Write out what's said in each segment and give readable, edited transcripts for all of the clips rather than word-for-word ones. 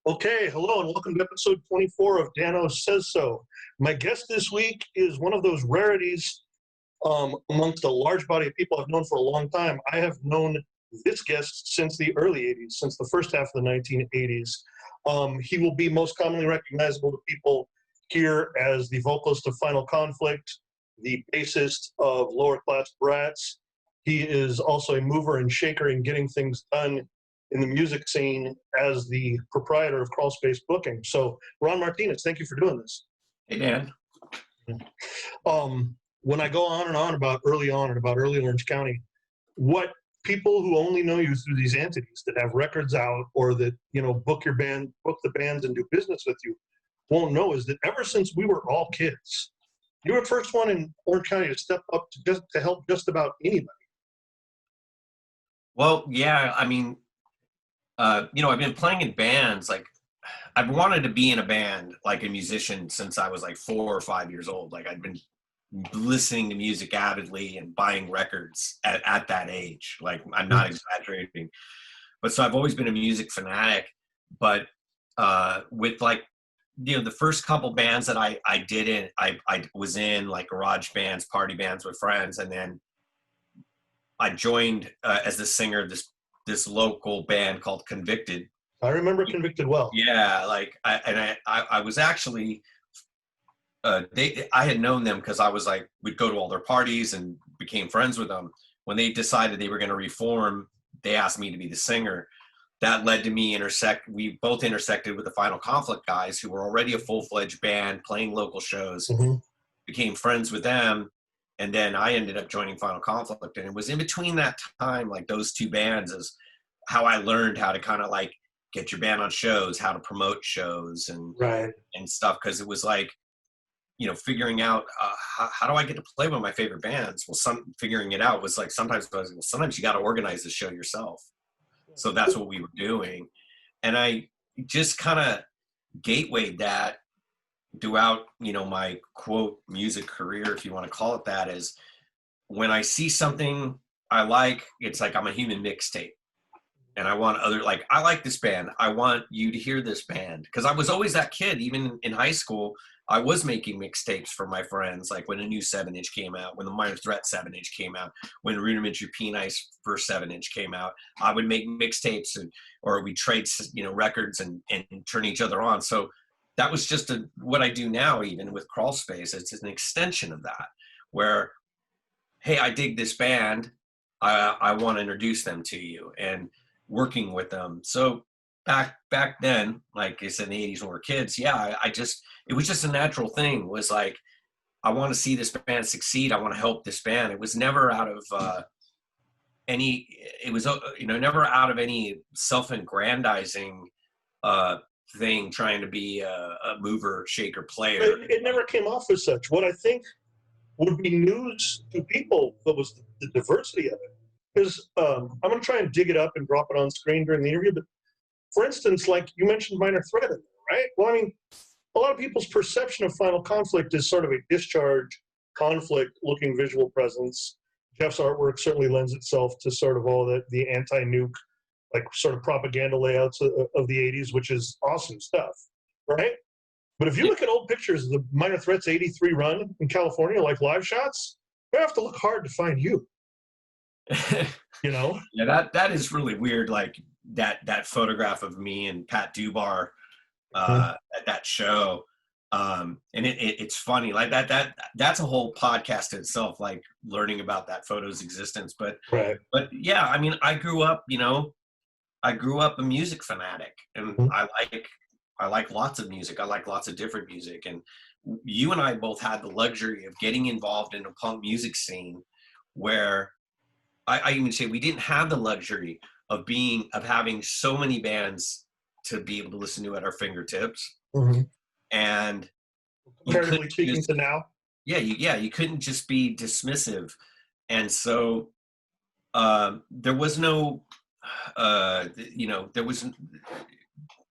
Okay, hello and welcome to episode 24 of Dano Says So. My guest this week is one of those rarities amongst a large body of people I've known for a long time. I have known this guest since the early 80s, since the first half of the 1980s. He will be most commonly recognizable to people here as the vocalist of Final Conflict, the bassist of Lower Class Brats. He is also a mover and shaker in getting things done in the music scene as the proprietor of Crawlspace Booking. So, Ron Martinez, thank you for doing this. Hey, Dan. When I go on about early Orange County, what people who only know you through these entities that have records out or that, book the bands and do business with you won't know is that ever since we were all kids, you were the first one in Orange County to step up to help just about anybody. Well, yeah, I mean, I've been playing in bands. Like, I've wanted to be in a band, like a musician, since I was like 4 or 5 years old. Like, I'd been listening to music avidly and buying records at that age. Like, I'm not exaggerating. But so I've always been a music fanatic. But with the first couple bands that I did in, I was in like garage bands, party bands with friends, and then I joined as the singer of this local band called Convicted. I remember Convicted well. Yeah, I was actually I had known them because I was like, we'd go to all their parties and became friends with them. When they decided they were going to reform, they asked me to be the singer. That led to me we both intersected with the Final Conflict guys who were already a full-fledged band playing local shows. Became friends with them. And then I ended up joining Final Conflict, and it was in between that time, like those two bands, is how I learned how to kind of like get your band on shows, how to promote shows and stuff. Cause it was like, figuring out how do I get to play with my favorite bands? Well, figuring it out was like, sometimes you got to organize the show yourself. So that's what we were doing. And I just kind of gatewayed that throughout, my quote music career, if you want to call it that, is when I see something I like, it's like I'm a human mixtape. And I want I like this band. I want you to hear this band. Because I was always that kid. Even in high school, I was making mixtapes for my friends. Like when a new 7-inch came out, when the Minor Threat 7-inch came out, when Rudimentary Penise first 7-inch came out, I would make mixtapes or we'd trade, records and turn each other on. So that was just what I do now, even with Crawlspace. It's an extension of that, where, hey, I dig this band. I want to introduce them to you and working with them. So back then, like I said, in the 80s when we were kids, yeah, it was just a natural thing. Was like, I want to see this band succeed. I want to help this band. It was never out of never out of any self-aggrandizing thing, trying to be a mover, shaker, player. It never came off as such. What I think would be news to people was the diversity of it. Because I'm going to try and dig it up and drop it on screen during the interview. But for instance, like you mentioned Minor Threat in there, right? Well, I mean, a lot of people's perception of Final Conflict is sort of a discharge, conflict-looking visual presence. Jeff's artwork certainly lends itself to sort of all the anti-nuke, like sort of propaganda layouts of the 80s, which is awesome stuff, right? But if you look at old pictures of the Minor Threat's 83 run in California, like live shots, you have to look hard to find you. Yeah, that is really weird. Like that photograph of me and Pat Dubar at that show. And it's funny, like that's a whole podcast in itself, like learning about that photo's existence. But yeah, I mean, I grew up a music fanatic, and I like lots of music. I like lots of different music. And you and I both had the luxury of getting involved in a punk music scene where I even say we didn't have the luxury of having so many bands to be able to listen to at our fingertips. And comparatively speaking to now, you couldn't just be dismissive. And so there was no there was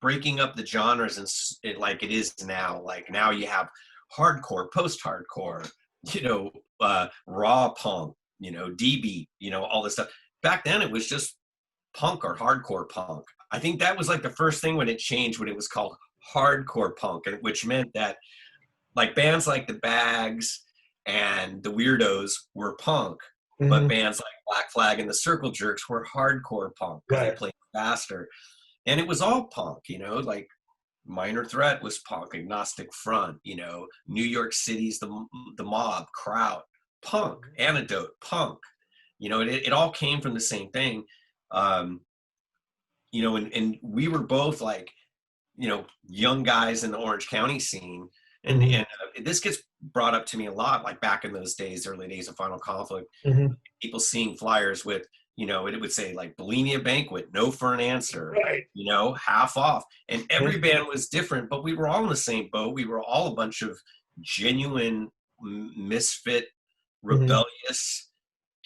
breaking up the genres like it is now. Like now you have hardcore, post-hardcore, raw punk, D-beat, all this stuff. Back then it was just punk or hardcore punk. I think that was like the first thing when it changed, when it was called hardcore punk, which meant that like bands like the Bags and the Weirdos were punk, but bands like Black Flag and the Circle Jerks were hardcore punk because they played faster. And it was all punk, you know, like Minor Threat was punk, Agnostic Front, you know, New York City's the Mob, Kraut, punk, Antidote, punk. You know, it all came from the same thing. You know, and we were both like, you know, young guys in the Orange County scene. And this gets brought up to me a lot, like back in those days, early days of Final Conflict, people seeing flyers with, you know, it would say like Bulimia Banquet, no for an answer, you know, half off. And every band was different, but we were all in the same boat. We were all a bunch of genuine misfit, rebellious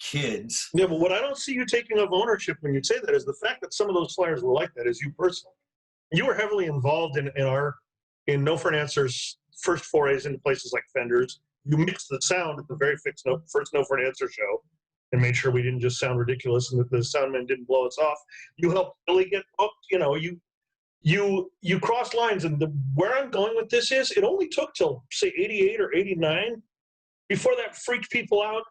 kids. Yeah, but what I don't see you taking of ownership when you say that is the fact that some of those flyers were like that is you personally. You were heavily involved in No for an Answer's first forays into places like Fenders. You mixed the sound at the very first No for an Answer show and made sure we didn't just sound ridiculous and that the soundman didn't blow us off. You helped Billy get booked. You know, you crossed lines. And where I'm going with this is it only took till, say, 88 or 89 before that freaked people out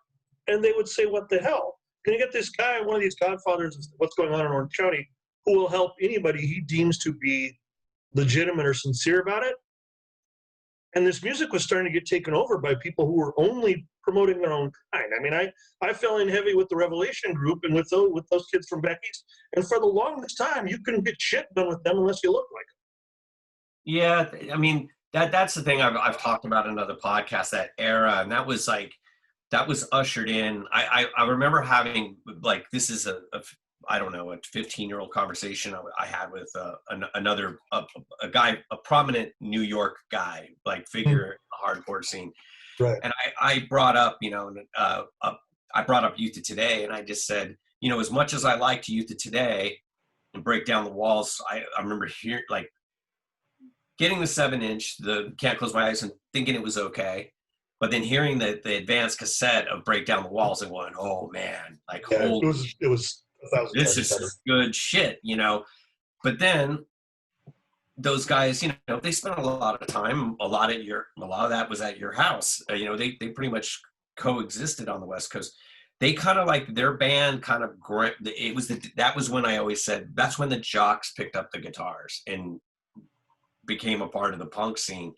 and they would say, what the hell? Can you get this guy, one of these godfathers of what's going on in Orange County, who will help anybody he deems to be legitimate or sincere about it? And this music was starting to get taken over by people who were only promoting their own kind. I mean, I fell in heavy with the Revelation group and with those kids from back east. And for the longest time, you couldn't get shit done with them unless you looked like them. Yeah, I mean, that's the thing I've talked about in other podcasts, that era. And that was ushered in. I remember having, like, this is I don't know, a 15-year-old conversation I had with another guy, a prominent New York guy, like figure in the hardcore scene. Right. And I brought up, you know, I brought up Youth of Today, and I just said, you know, as much as I liked Youth of Today and Break Down the Walls, I remember hearing, like, getting the 7-inch, the Can't Close My Eyes, and thinking it was okay. But then hearing the advanced cassette of Break Down the Walls and going, oh man, like, yeah, holy, it was this is good shit, you know. But then those guys, you know, they spent a lot of time, a lot of that was at your house. You know, they pretty much coexisted on the West Coast. They kind of, like, their band kind of, that was when I always said, that's when the jocks picked up the guitars and became a part of the punk scene.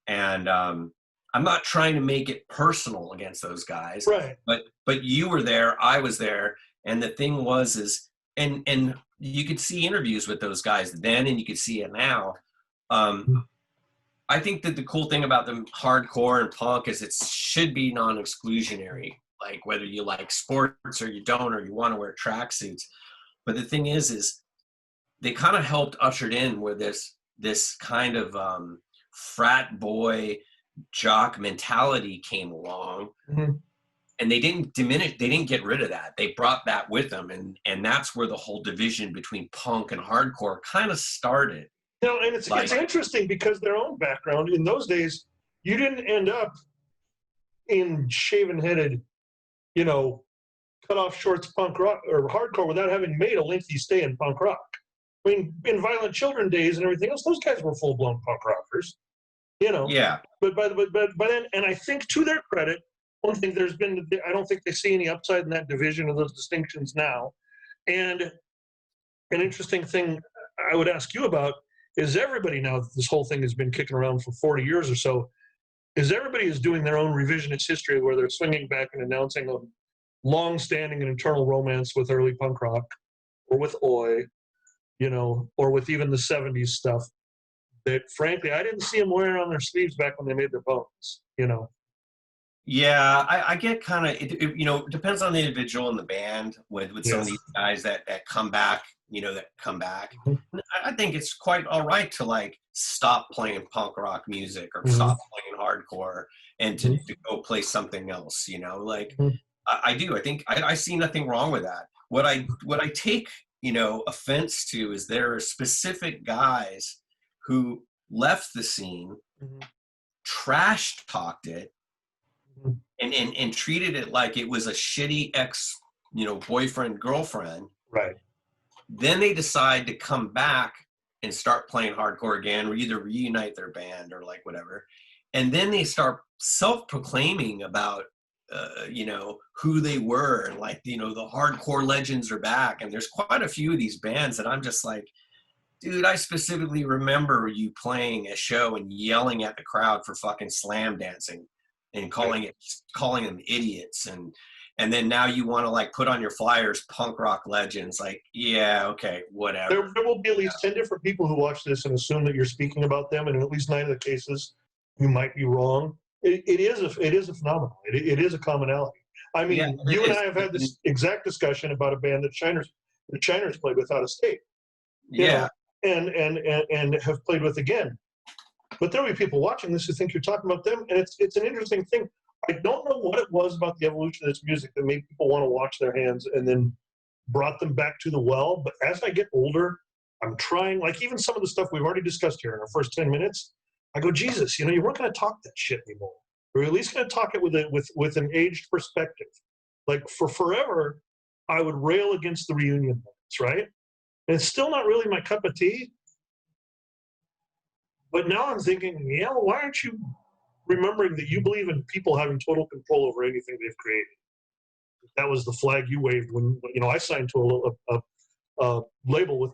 And I'm not trying to make it personal against those guys, right? But you were there, I was there, and the thing was and you could see interviews with those guys then, and you could see it now. I think that the cool thing about the hardcore and punk is it should be non-exclusionary, like whether you like sports or you don't, or you want to wear tracksuits. But the thing is they kind of helped usher in where this kind of frat boy jock mentality came along. And they didn't diminish, they didn't get rid of that. They brought that with them. And that's where the whole division between punk and hardcore kind of started. You know, and it's interesting because their own background, in those days, you didn't end up in shaven-headed, you know, cut-off shorts punk rock or hardcore without having made a lengthy stay in punk rock. I mean, in Violent Children days and everything else, those guys were full-blown punk rockers, you know. Yeah. But by then, and I think to their credit, one thing I don't think they see any upside in that division of those distinctions now. And an interesting thing I would ask you about is everybody now, this whole thing has been kicking around for 40 years or so, is everybody is doing their own revisionist history where they're swinging back and announcing a long-standing and internal romance with early punk rock or with Oi, you know, or with even the 70s stuff that, frankly, I didn't see them wearing on their sleeves back when they made their bones, you know. Yeah, I get kind of, you know, it depends on the individual and the band with some of these guys that come back, you know, I think it's quite all right to, like, stop playing punk rock music or stop playing hardcore and to go play something else, you know, like I do. I think I see nothing wrong with that. What I take, you know, offense to is there are specific guys who left the scene, trash talked it, and treated it like it was a shitty ex, you know, boyfriend, girlfriend. Right. Then they decide to come back and start playing hardcore again, or either reunite their band or like whatever. And then they start self-proclaiming about, you know, who they were, and like, you know, the hardcore legends are back. And there's quite a few of these bands that I'm just like, dude, I specifically remember you playing a show and yelling at the crowd for fucking slam dancing and calling them idiots. And then now you want to like put on your flyers punk rock legends. Like, yeah, okay, whatever. There will be at least 10 different people who watch this and assume that you're speaking about them, and in at least 9 of the cases, you might be wrong. It is a phenomenon. It is a commonality. I mean, Yeah, you and I have had this exact discussion about a band that Shiners played with out of state. Yeah. And have played with again. But there will be people watching this who think you're talking about them, and it's an interesting thing. I don't know what it was about the evolution of this music that made people want to wash their hands and then brought them back to the well. But as I get older, I'm trying, like even some of the stuff we've already discussed here in our first 10 minutes, I go, Jesus, you know, you weren't going to talk that shit anymore. Or at least going to talk it with an aged perspective. Like for forever, I would rail against the reunion bands, right? And it's still not really my cup of tea. But now I'm thinking, yeah, why aren't you remembering that you believe in people having total control over anything they've created? That was the flag you waved when you know I signed to a label with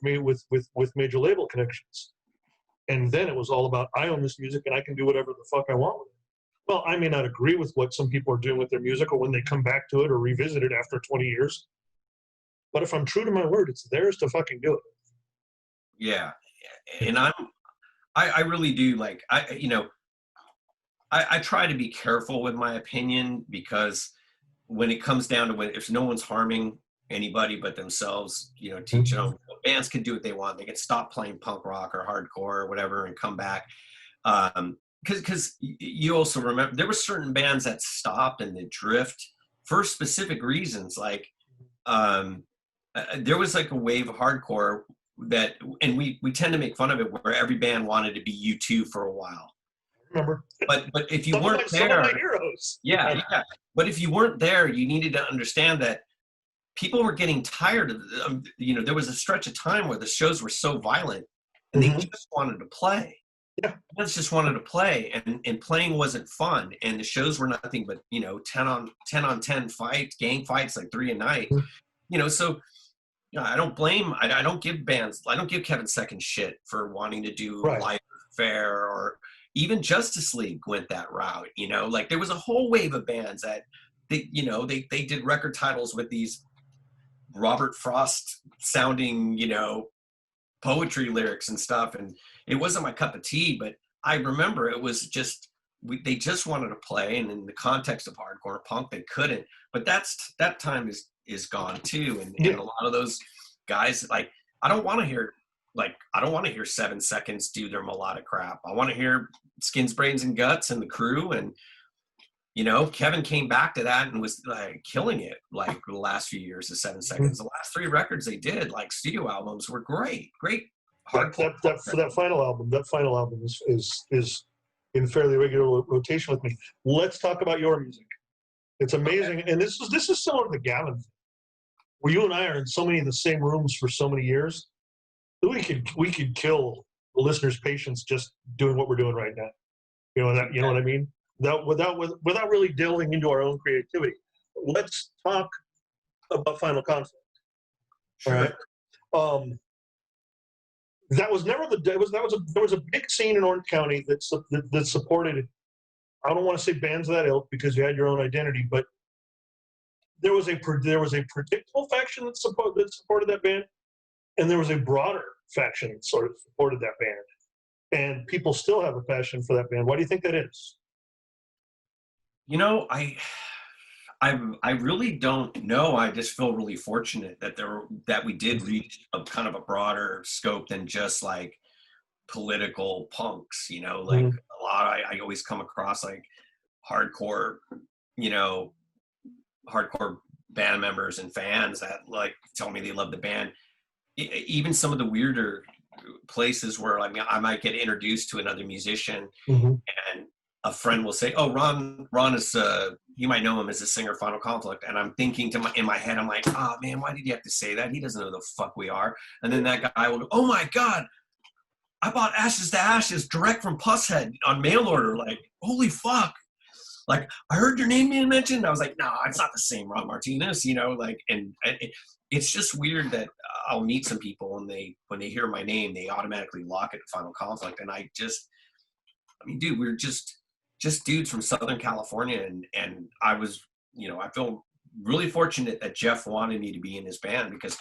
major label connections, and then it was all about I own this music and I can do whatever the fuck I want with it. Well, I may not agree with what some people are doing with their music or when they come back to it or revisit it after 20 years, but if I'm true to my word, it's theirs to fucking do it. Yeah, and I really do like I try to be careful with my opinion, because when it comes down to if no one's harming anybody but themselves, you know, teach them. Bands can do what they want. They can stop playing punk rock or hardcore or whatever and come back. Because you also remember there were certain bands that stopped and that drift for specific reasons. Like there was like a wave of hardcore that, and we tend to make fun of it, where every band wanted to be U2 for a while. Remember, but if you weren't there, some of my heroes. Yeah. But if you weren't there, you needed to understand that people were getting tired of. You know, there was a stretch of time where the shows were so violent, and they just wanted to play. Yeah, fans just wanted to play, and playing wasn't fun, and the shows were nothing but 10 on 10 fights, gang fights, like 3 a night. You know, so. I don't blame. I don't give bands. I don't give Kevin Second shit for wanting to do Live Fair, or even Justice League went that route. You know, like there was a whole wave of bands that they did record titles with these Robert Frost sounding, poetry lyrics and stuff, and it wasn't my cup of tea. But I remember it was just they just wanted to play, and in the context of hardcore punk, they couldn't. But that time is gone too, and a lot of those guys, like I don't want to hear 7 Seconds do their melodic crap. I want to hear Skins, Brains, and Guts and the Crew, and Kevin came back to that and was like killing it. Like the last few years of 7 Seconds, the last 3 records they did, like studio albums, were great. That final album is in fairly regular rotation with me. Let's talk about your music. It's amazing, and this is similar to the Gavin thing, where you and I are in so many of the same rooms for so many years that we could kill the listener's patience just doing what we're doing right now. You know what I mean? Without really delving into our own creativity. Let's talk about Final Conflict. Sure. All right. There was a big scene in Orange County that supported. I don't want to say bands of that ilk because you had your own identity, but there was a predictable faction that supported that band, and there was a broader faction that sort of supported that band, and people still have a passion for that band. Why do you think that is? I really don't know. I just feel really fortunate that we did reach a kind of a broader scope than just like political punks, a lot. I always come across like hardcore band members and fans that like tell me they love the band. Even some of the weirder places where I might get introduced to another musician, and a friend will say, "Oh, Ron is you might know him as a singer of Final Conflict. And I'm thinking in my head, I'm like, oh man, why did you have to say that? He doesn't know who the fuck we are. And then that guy will go, oh my God, I bought Ashes to Ashes direct from Pusshead on mail order. Like, holy fuck. Like, I heard your name being mentioned. I was like, no, it's not the same Ron Martinez, like, and it's just weird that I'll meet some people and when they hear my name, they automatically lock it to Final Conflict. And I mean, dude, we're just dudes from Southern California. And I was, I feel really fortunate that Jeff wanted me to be in his band, because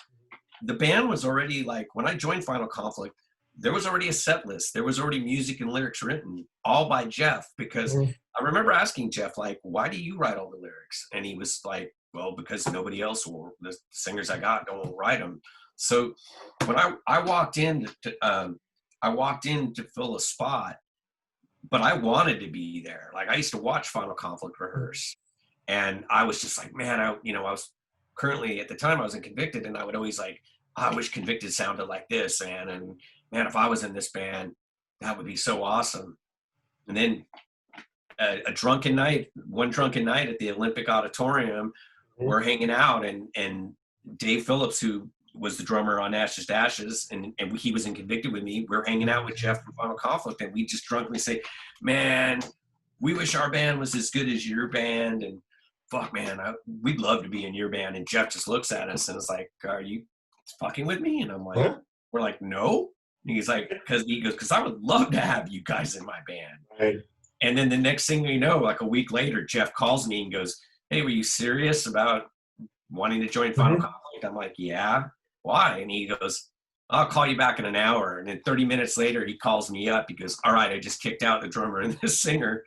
the band was already like, when I joined Final Conflict, there was already a set list. There was already music and lyrics written all by Jeff, because I remember asking Jeff, like, why do you write all the lyrics? And he was like, well, because nobody else will. The singers I got don't write them. So when I walked in to fill a spot, but I wanted to be there. Like, I used to watch Final Conflict rehearse, and I was just like, man, I was currently, at the time I was in Convicted, and I would always like, I wish Convicted sounded like this, and man, if I was in this band, that would be so awesome. And then one drunken night at the Olympic Auditorium, we're hanging out, and Dave Phillips, who was the drummer on Ashes to Ashes, and he was in Convicted with me, we're hanging out with Jeff from Final Conflict, and we just drunkenly say, man, we wish our band was as good as your band, and fuck, man, we'd love to be in your band. And Jeff just looks at us and is like, are you fucking with me? And I'm like, we're like, no. And he's like, because I would love to have you guys in my band. Right. And then the next thing we know, like a week later, Jeff calls me and goes, hey, were you serious about wanting to join Final Conflict? I'm like, yeah. Why? And he goes, I'll call you back in an hour. And then 30 minutes later, he calls me up. He goes, all right, I just kicked out the drummer and the singer.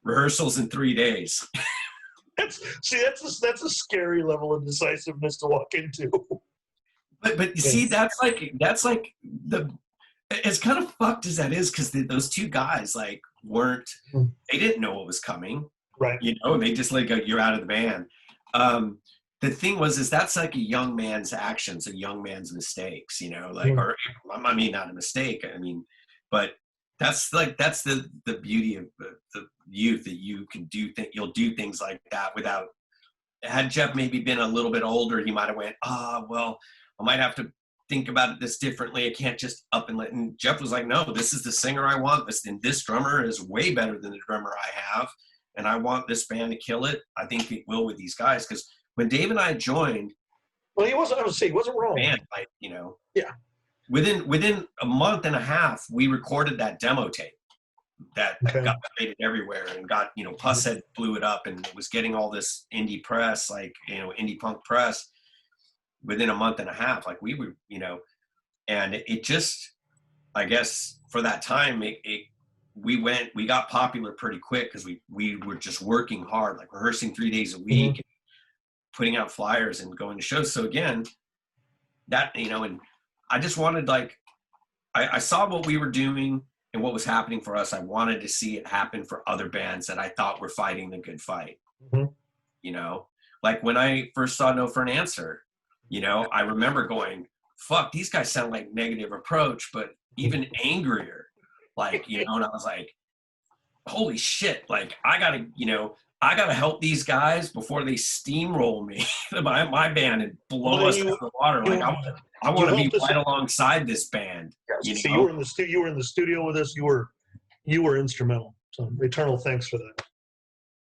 Rehearsals in 3 days. That's a scary level of decisiveness to walk into. But you see, that's like as kind of fucked as that is, because those two guys like they didn't know what was coming, right? They just like go, you're out of the band. The thing is that's like a young man's actions, a young man's mistakes, or I mean, not a mistake. I mean, but that's the beauty of the youth, that you can you'll do things like that without. Had Jeff maybe been a little bit older, he might have went, well, I might have to think about this differently. I can't just up and let. And Jeff was like, no, this is the singer I want. This drummer is way better than the drummer I have, and I want this band to kill it. I think it will with these guys, because when Dave and I joined, well, he wasn't wrong. Band, yeah. Within a month and a half, we recorded that demo tape that got made everywhere, and got Pusshead blew it up, and it was getting all this indie press, indie punk press. Within a month and a half, like we were, and it just, I guess for that time, we got popular pretty quick, because we were just working hard, like rehearsing 3 days a week, putting out flyers and going to shows. So again, that, and I just wanted, like, I saw what we were doing and what was happening for us. I wanted to see it happen for other bands that I thought were fighting the good fight. Like when I first saw No for an Answer, I remember going, fuck, these guys sound like Negative Approach, but even angrier. Like, and I was like, holy shit, like I gotta help these guys before they steamroll me, my band, and blow us out of the water. Like I want to be right alongside this band. So you were in the studio with us. You were instrumental. So eternal thanks for that.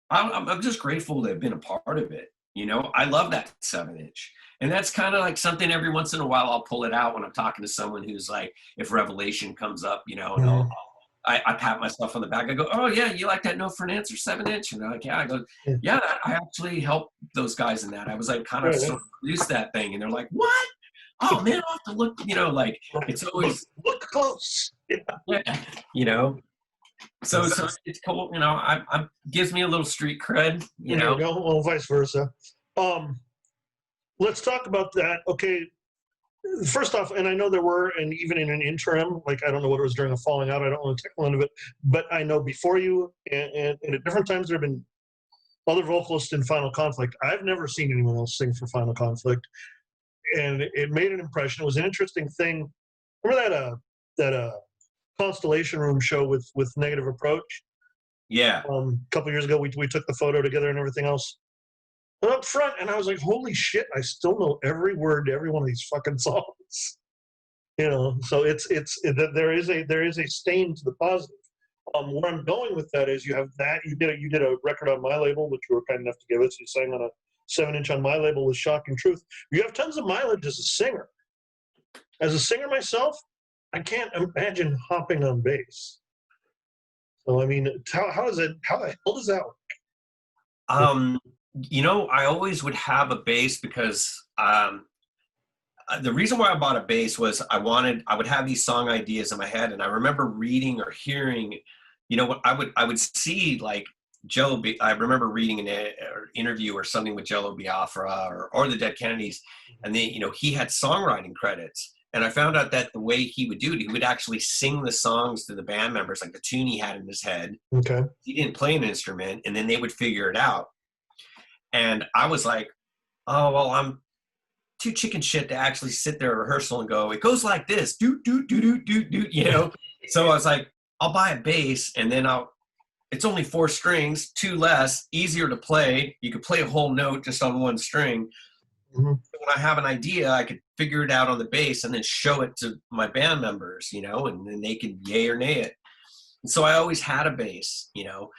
I'm just grateful to have been a part of it. I love that 7-inch. And that's kind of like something every once in a while I'll pull it out when I'm talking to someone who's like, if Revelation comes up, and I pat myself on the back. I go, oh yeah, you like that No for an Answer 7-inch? And they're like, yeah. I go, yeah, I actually helped those guys in that. I was like kind of sort of produced that thing. And they're like, what? Oh man, I'll have to look, like it's always look close. Yeah. So it's cool, I gives me a little street cred, Well, vice versa. Let's talk about that. Okay, first off, and I know there were, and even in an interim, like I don't know what it was during a falling out, I don't want to tackle into it, but I know before you and at different times there have been other vocalists in Final Conflict. I've never seen anyone else sing for Final Conflict, and it made an impression. It was an interesting thing. Remember that Constellation Room show with Negative Approach? Yeah. A couple years ago, we took the photo together and everything else. And up front, and I was like, holy shit, I still know every word to every one of these fucking songs. You know, so there is a stain to the positive. Where I'm going with that is you have that you did a record on my label, which you were kind enough to give us. You sang on a 7-inch on my label with Shocking Truth. You have tons of mileage as a singer. As a singer myself, I can't imagine hopping on bass. So I mean, how the hell does that work? You know, I always would have a bass because the reason why I bought a bass was I would have these song ideas in my head, and I remember reading or hearing, you know, what I would see like I remember reading an interview or something with Jello Biafra or the Dead Kennedys, and they, you know, he had songwriting credits. And I found out that the way he would do it, he would actually sing the songs to the band members, like the tune he had in his head. Okay. He didn't play an instrument, and then they would figure it out. And I was like, oh, well, I'm too chicken shit to actually sit there at rehearsal and go, it goes like this, do, do, do, do, do, do, you know? So I was like, I'll buy a bass, and then it's only 4 strings, 2 less, easier to play. You could play a whole note just on 1 string. Mm-hmm. When I have an idea, I could figure it out on the bass and then show it to my band members, you know, and then they can yay or nay it. And so I always had a bass, you know,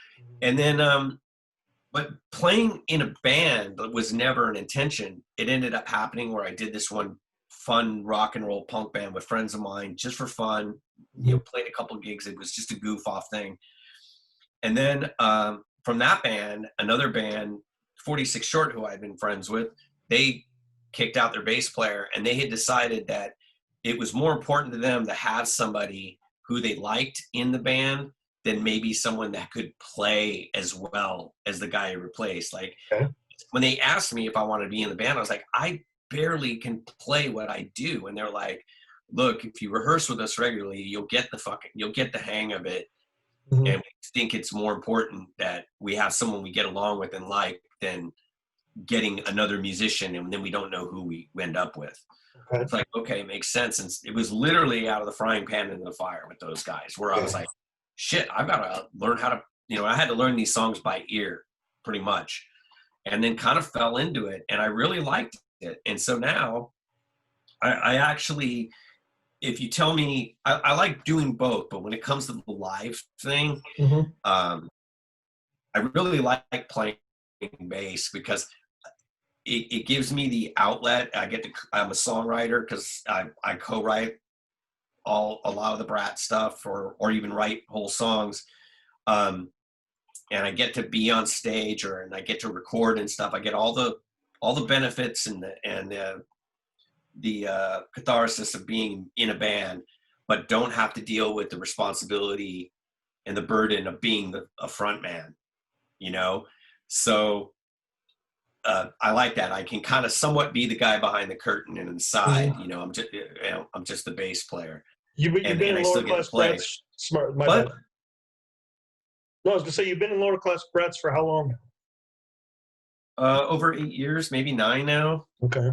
and then, but playing in a band was never an intention. It ended up happening where I did this one fun rock and roll punk band with friends of mine just for fun, you know, played a couple gigs. It was just a goof off thing. And then from that band, another band, 46 Short, who I'd been friends with, they kicked out their bass player, and they had decided that it was more important to them to have somebody who they liked in the band than maybe someone that could play as well as the guy who replaced. Like, okay. When they asked me if I wanted to be in the band, I was like, I barely can play what I do. And they're like, look, if you rehearse with us regularly, you'll get the hang of it. Mm-hmm. And we think it's more important that we have someone we get along with and like than getting another musician, and then we don't know who we end up with. Okay. It's like, okay, it makes sense. And it was literally out of the frying pan into the fire with those guys, where I was like, shit, I've got to learn how to, you know, I had to learn these songs by ear pretty much, and then kind of fell into it, and I really liked it. And so now I actually, if you tell me, I like doing both, but when it comes to the live thing, mm-hmm. I really like playing bass because it gives me the outlet. I'm a songwriter because I co-write a lot of the Brat stuff or even write whole songs. And I get to be on stage and I get to record and stuff. I get all the benefits and the catharsis of being in a band, but don't have to deal with the responsibility and the burden of being a front man, you know? So I like that. I can kind of somewhat be the guy behind the curtain and inside, mm-hmm. you know, I'm just the bass player. You've been in lower class Brats. Smart, my bad. No, I was gonna say you've been in lower class Brats for how long? Over 8 years, maybe 9 now. Okay.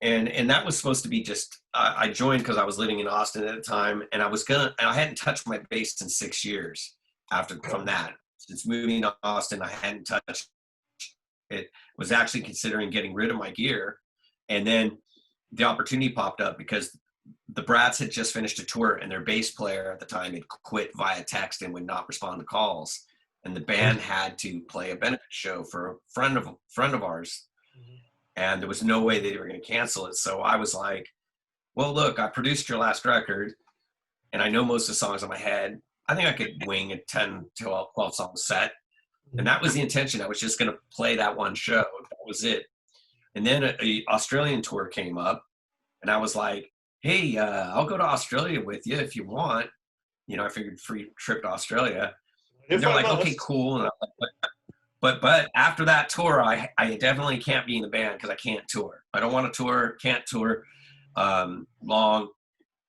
And that was supposed to be just I joined because I was living in Austin at the time, and I hadn't touched my bass in 6 years from that. Since moving to Austin, I hadn't touched it. Was actually considering getting rid of my gear, and then the opportunity popped up because the Brats had just finished a tour, and their bass player at the time had quit via text and would not respond to calls, and the band had to play a benefit show for a friend of ours, and there was no way they were going to cancel it. So I was like, well, look, I produced your last record, and I know most of the songs in my head. I think I could wing a 10 to 12 song set. And that was the intention. I was just going to play that one show. That was it. And then an Australian tour came up, and I was like, hey, I'll go to Australia with you if you want. You know, I figured free trip to Australia. And they're like, okay, cool. And I'm like, but after that tour, I definitely can't be in the band because I can't tour. I don't want to tour, can't tour long.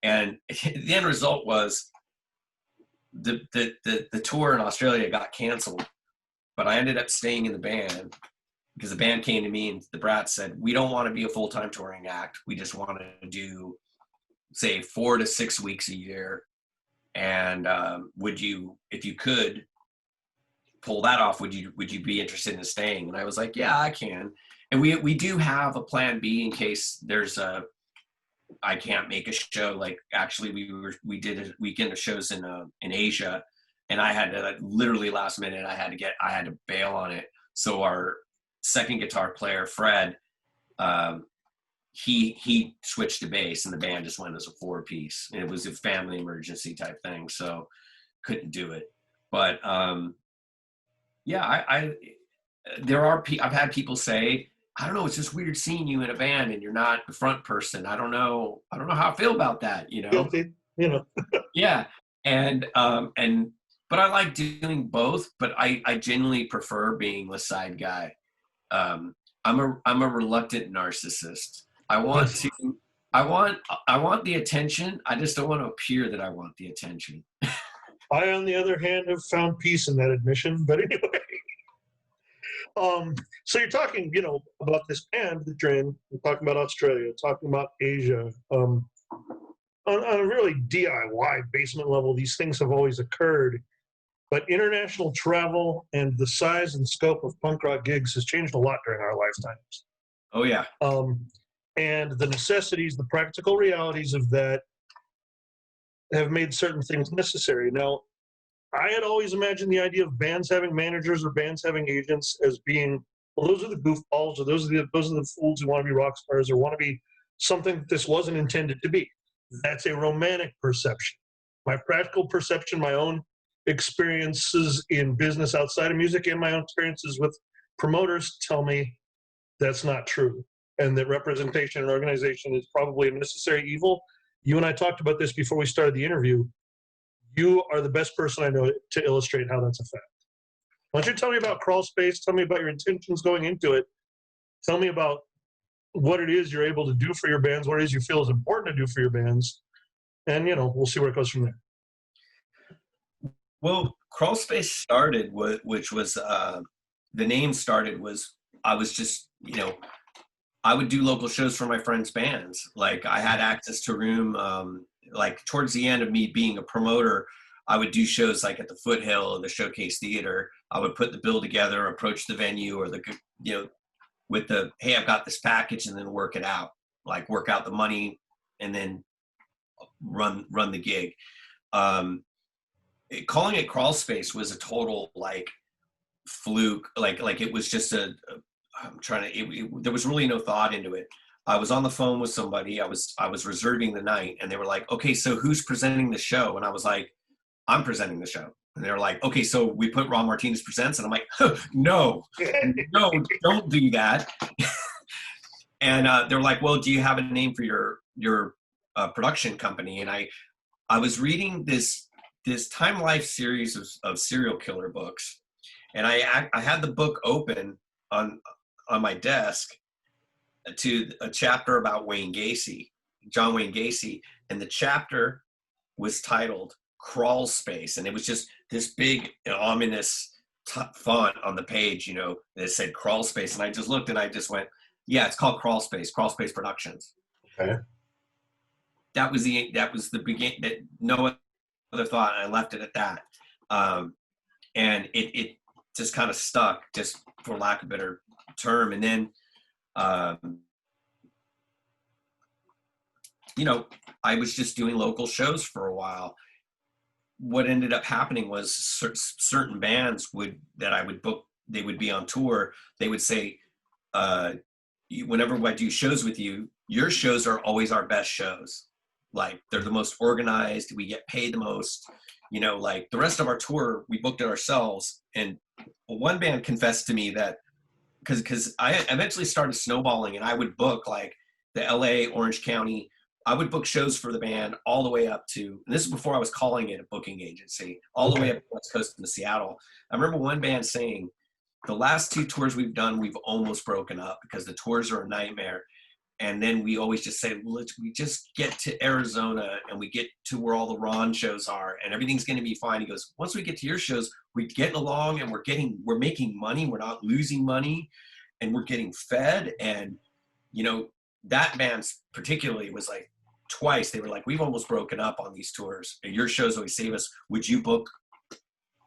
And the end result was the tour in Australia got canceled. But I ended up staying in the band because the band came to me and the Brats said, we don't want to be a full-time touring act. We just want to do, say, 4 to 6 weeks a year. And if you could, pull that off, would you be interested in staying? And I was like, yeah, I can. And we do have a plan B in case I can't make a show. Like actually we did a weekend of shows in Asia, and I had to literally last minute, I had to bail on it. So our second guitar player, Fred, he switched to bass, and the band just went as a 4-piece. And it was a family emergency type thing, so couldn't do it. But yeah, I've had people say, I don't know, it's just weird seeing you in a band and you're not the front person. I don't know how I feel about that, you know? Guilty, you know. Yeah. But I like doing both, but I genuinely prefer being the side guy. I'm a reluctant narcissist. I want the attention. I just don't want to appear that I want the attention. I, on the other hand, have found peace in that admission. But anyway, so you're talking, you know, about this band that you're in. You're talking about Australia, talking about Asia. On a really DIY basement level, these things have always occurred. But international travel and the size and scope of punk rock gigs has changed a lot during our lifetimes. Oh, yeah. And the necessities, the practical realities of that have made certain things necessary. Now, I had always imagined the idea of bands having managers or bands having agents as being, well, those are the goofballs, or those are the fools who want to be rock stars or want to be something that this wasn't intended to be. That's a romantic perception. My practical perception, my own experiences in business outside of music, and my own experiences with promoters tell me that's not true, and that representation and organization is probably a necessary evil. You and I talked about this before we started the interview. You are the best person I know to illustrate how that's a fact. Why don't you tell me about Crawlspace? Tell me about your intentions going into it. Tell me about what it is you're able to do for your bands, what it is you feel is important to do for your bands, and, you know, we'll see where it goes from there. Well, Crawlspace started, which was the name started was, I was just, you know, I would do local shows for my friends' bands. Like I had access to room. Like towards the end of me being a promoter, I would do shows like at the Foothill or the Showcase Theater. I would put the bill together, approach the venue or with the, hey, I've got this package, and then work it out, like work out the money and then run the gig. Calling it Crawlspace was a total like fluke. Like it was just there was really no thought into it. I was on the phone with somebody. I was reserving the night, and they were like, okay, so who's presenting the show? And I was like, I'm presenting the show. And they were like, okay, so we put Ron Martinez Presents. And I'm like, no, don't do that. And they were like, well, do you have a name for your production company? And I was reading this Time Life series of serial killer books. And I had the book open on my desk to a chapter about John Wayne Gacy. And the chapter was titled Crawlspace. And it was just this big ominous font on the page, you know, that said Crawlspace. And I just looked and I just went, yeah, it's called Crawlspace Productions. Okay. That was the beginning. No other thought. And I left it at that. And it just kind of stuck, just for lack of a better term. And then, you know, I was just doing local shows for a while. What ended up happening was certain bands that I would book, they would be on tour. They would say, whenever I do shows with you, your shows are always our best shows. Like they're the most organized. We get paid the most. You know, like the rest of our tour, we booked it ourselves. And one band confessed to me that because I eventually started snowballing, and I would book like the LA, Orange County. I would book shows for the band all the way up to, and this is before I was calling it a booking agency, all the way up to West Coast and to Seattle. I remember one band saying, the last 2 tours we've done, we've almost broken up because the tours are a nightmare. And then we always just say, we just get to Arizona and we get to where all the Ron shows are and everything's going to be fine. He goes, once we get to your shows, we're getting along and we're making money. We're not losing money and we're getting fed. And, you know, that band particularly was like twice. They were like, we've almost broken up on these tours and your shows always save us. Would you book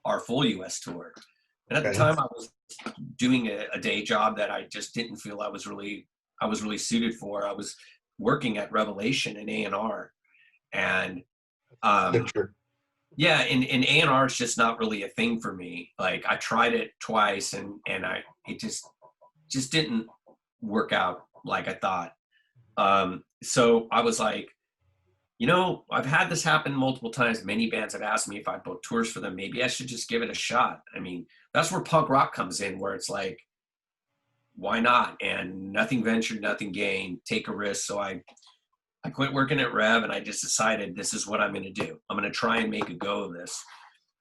our full US tour? And at the Okay. time I was doing a day job that I just didn't feel I was really suited for. I was working at Revelation in A&R, and Picture. yeah, and A&R is just not really a thing for me. Like I tried it twice and it just didn't work out like I thought. So I was like, you know, I've had this happen multiple times. Many bands have asked me if I book tours for them. Maybe I should just give it a shot. I mean, that's where punk rock comes in, where it's like, why not? And nothing ventured, nothing gained. Take a risk. So I quit working at Rev, and I just decided this is what I'm going to do. I'm going to try and make a go of this.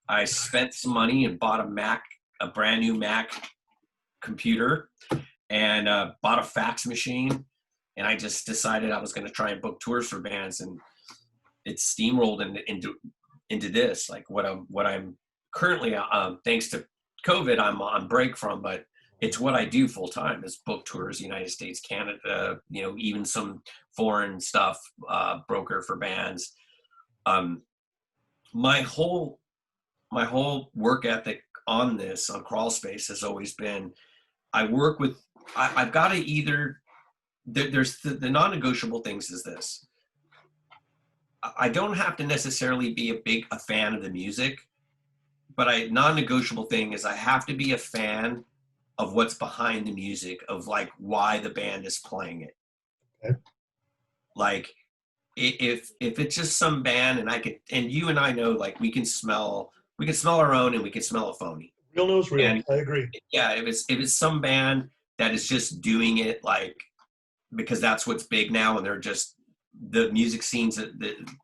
I spent some money and bought a brand new Mac computer, and bought a fax machine. And I just decided I was going to try and book tours for bands, and it steamrolled into this, like what I'm currently, thanks to COVID, I'm on break from, but it's what I do full time is book tours, United States, Canada, you know, even some foreign stuff, broker for bands. My whole work ethic on Crawlspace has always been, I've got to either, there's the non-negotiable things is this. I don't have to necessarily be a fan of the music, but non-negotiable thing is I have to be a fan of what's behind the music, of like why the band is playing it. Okay. Like if it's just some band and you and I know, like we can smell our own and we can smell a phony. Real knows real. And I agree. yeah, if it's some band that is just doing it like because that's what's big now, and they're just the music scenes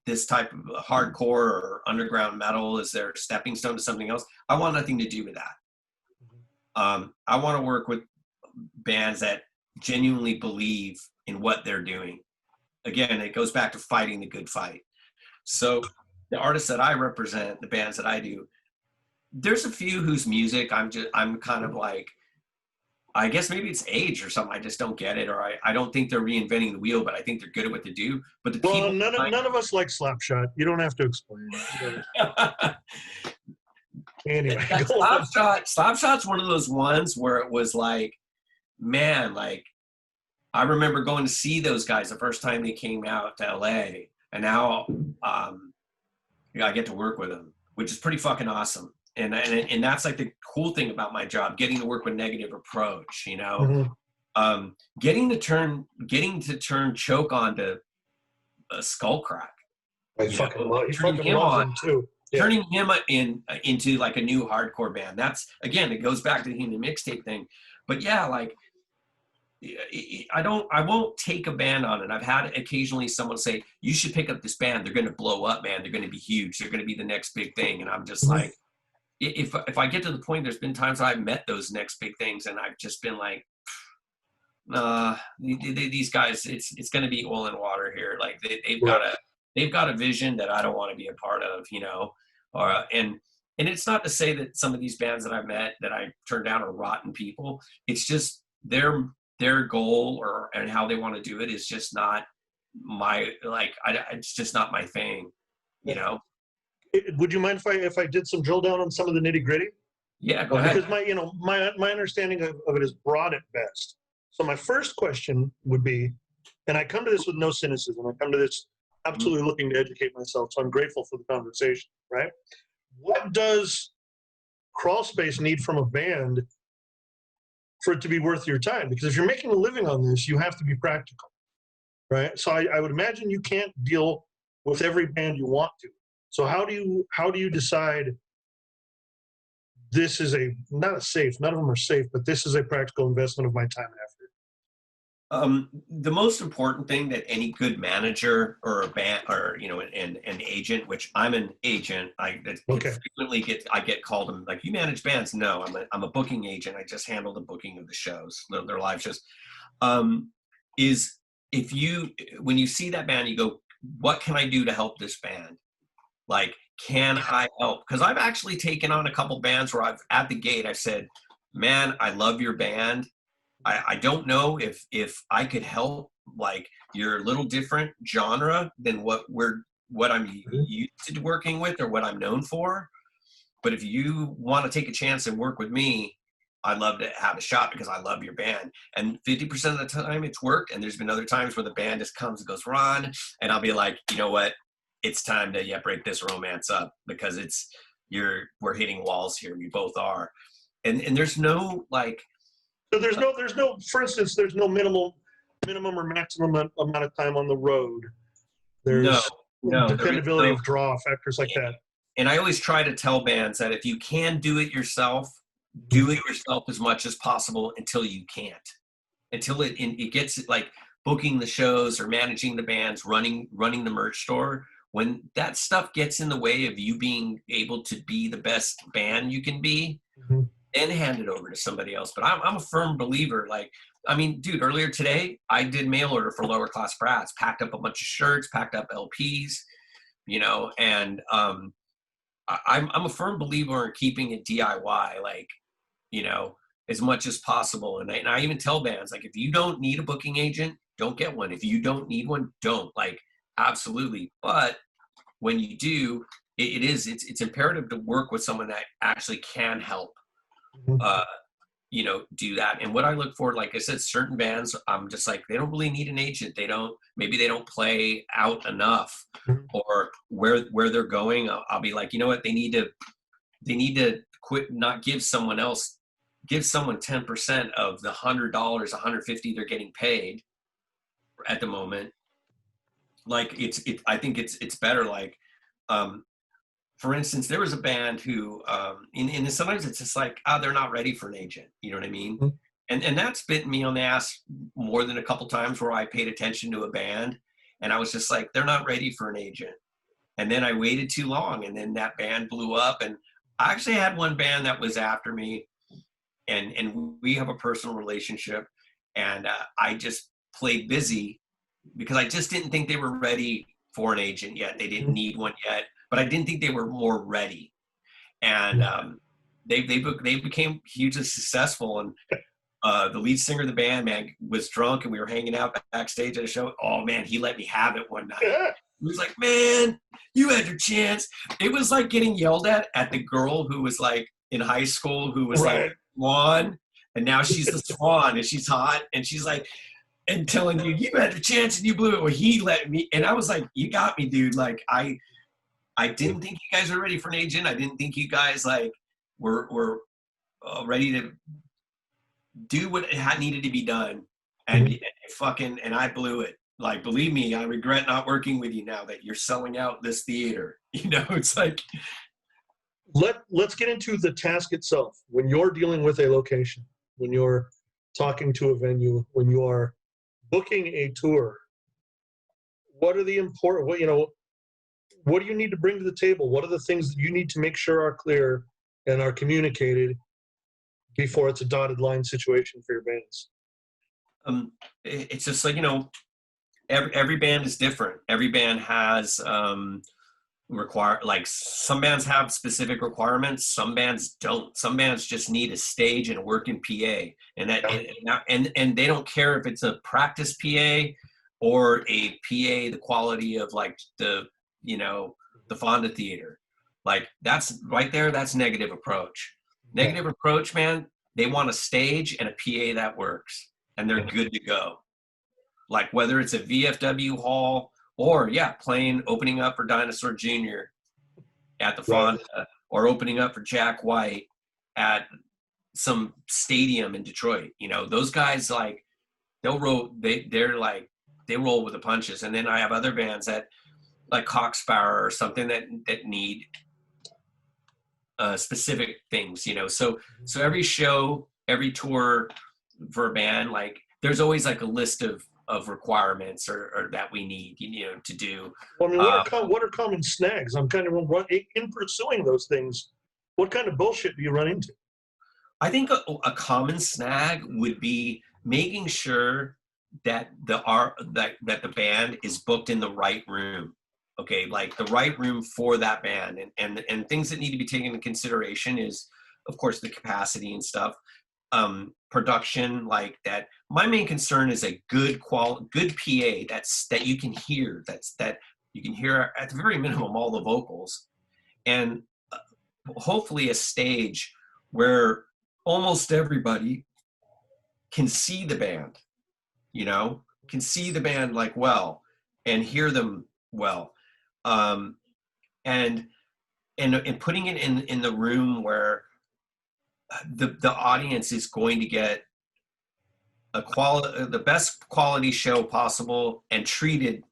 this type of hardcore or underground metal is their stepping stone to something else. I want nothing to do with that. I want to work with bands that genuinely believe in what they're doing. Again, it goes back to fighting the good fight. So the artists that I represent, the bands that I do, there's a few whose music I'm kind of like, I guess maybe it's age or something. I just don't get it, or I don't think they're reinventing the wheel, but I think they're good at what they do. But the people, none of us like Slapshot. You don't have to explain. Anyway, Slapshot's one of those ones where it was like, man, like I remember going to see those guys the first time they came out to LA, and now I get to work with them, which is pretty fucking awesome. And that's like the cool thing about my job, getting to work with Negative Approach, you know, getting to turn Choke onto a Skullcrack. I fucking love him too. Yeah. Turning him into like a new hardcore band. That's, again, it goes back to the Human Mixtape thing. But yeah, like I won't take a band on it. I've had occasionally someone say, you should pick up this band. They're going to blow up, man. They're going to be huge. They're going to be the next big thing. And I'm just like, if I get to the point, there's been times I've met those next big things and I've just been like, these guys, it's going to be oil and water here. Like they've got a vision that I don't want to be a part of, you know, and it's not to say that some of these bands that I've met that I turned down are rotten people. It's just their goal and how they want to do it is just not my, like, it's just not my thing, you know? Would you mind if I did some drill down on some of the nitty gritty? Yeah, go ahead. Because my understanding of it is broad at best. So my first question would be, and I come to this with no cynicism, I come to this absolutely looking to educate myself, so I'm grateful for the conversation, right? What does Crawlspace need from a band for it to be worth your time? Because if you're making a living on this, you have to be practical, right? So I would imagine you can't deal with every band you want to. So how do you decide this is none of them are safe, but this is a practical investment of my time and effort? The most important thing that any good manager or a band or, you know, an agent, which I'm an agent, frequently get called them like, you manage bands? No, I'm a booking agent. I just handle the booking of the shows, their live shows. Is when you see that band, you go, what can I do to help this band? Like, can I help? Because I've actually taken on a couple bands where at the gate, I said, man, I love your band. I don't know if I could help. Like, you're a little different genre than what I'm used to working with or what I'm known for. but if you want to take a chance and work with me, I'd love to have a shot because I love your band. And 50% of the time it's worked. And there's been other times where the band just comes and goes, Ron, and I'll be like, you know what? It's time to break this romance up because we're hitting walls here. We both are. And there's no like. So there's no, for instance, there's no minimum or maximum amount of time on the road. There's no dependability of draw, factors like that. And I always try to tell bands that if you can do it yourself, do it yourself as much as possible until you can't. Until it gets like booking the shows or managing the bands, running the merch store. When that stuff gets in the way of you being able to be the best band you can be, then hand it over to somebody else. But I'm a firm believer. Like, I mean, dude, earlier today, I did mail order for Lower Class Brats, packed up a bunch of shirts, packed up LPs, you know, and I'm a firm believer in keeping it DIY, like, you know, as much as possible. And I even tell bands, like, if you don't need a booking agent, don't get one. If you don't need one, don't. Like, absolutely. But when you do, it's imperative to work with someone that actually can help, you know, do that. And what I look for, like I said, certain bands, I'm just like, they don't really need an agent. Maybe they don't play out enough, or where they're going. I'll be like, you know what, they need to quit, not give someone 10% of the $100, $150 they're getting paid at the moment. Like I think it's better. Like, for instance, there was a band who, and sometimes it's just like, they're not ready for an agent. You know what I mean? And that's bitten me on the ass more than a couple times where I paid attention to a band and I was just like, they're not ready for an agent. And then I waited too long and then that band blew up. And I actually had one band that was after me and we have a personal relationship, and I just played busy because I just didn't think they were ready for an agent yet. They didn't need one yet, but I didn't think they were more ready. And they became hugely successful. And the lead singer of the band, man, was drunk and we were hanging out backstage at a show. Oh man, he let me have it one night. He was like, man, you had your chance. It was like getting yelled at the girl who was like in high school, who was like Swan, and now she's the Swan and she's hot and she's like, and telling you, you had your chance and you blew it. Well, he let me, and I was like, you got me, dude. Like I didn't think you guys were ready for an agent. I didn't think you guys like were ready to do what needed to be done, and and I blew it. Like, believe me, I regret not working with you now that you're selling out this theater. You know, it's like. Let's get into the task itself. When you're dealing with a location, when you're talking to a venue, when you are booking a tour, what are the important, what do you need to bring to the table? What are the things that you need to make sure are clear and are communicated before it's a dotted line situation for your bands? It's just like, you know, every band is different. Every band has like some bands have specific requirements, some bands don't. Some bands just need a stage and a working PA, and they don't care if it's a practice PA or a PA the quality of like the Fonda Theater. Like, that's right there, that's negative approach. Negative approach, man. They want a stage and a PA that works and they're good to go. Like, whether it's a VFW hall or opening up for Dinosaur Jr. at the Fonda, or opening up for Jack White at some stadium in Detroit. You know, those guys, like, they roll with the punches. And then I have other bands that, like Cockspower or something, that need specific things. You know, so every show, every tour for a band, like, there's always like a list of requirements or that we need, to do. Well, I mean, what are common snags? I'm kind of in pursuing those things. What kind of bullshit do you run into? I think a common snag would be making sure that the band is booked in the right room. Okay, like the right room for that band, and things that need to be taken into consideration is, of course, the capacity and stuff. Production, like that. My main concern is a good PA that you can hear, that you can hear at the very minimum all the vocals, and hopefully a stage where almost everybody can see the band, can see the band like well and hear them well. And putting it in the room where the audience is going to get the best quality show possible and treated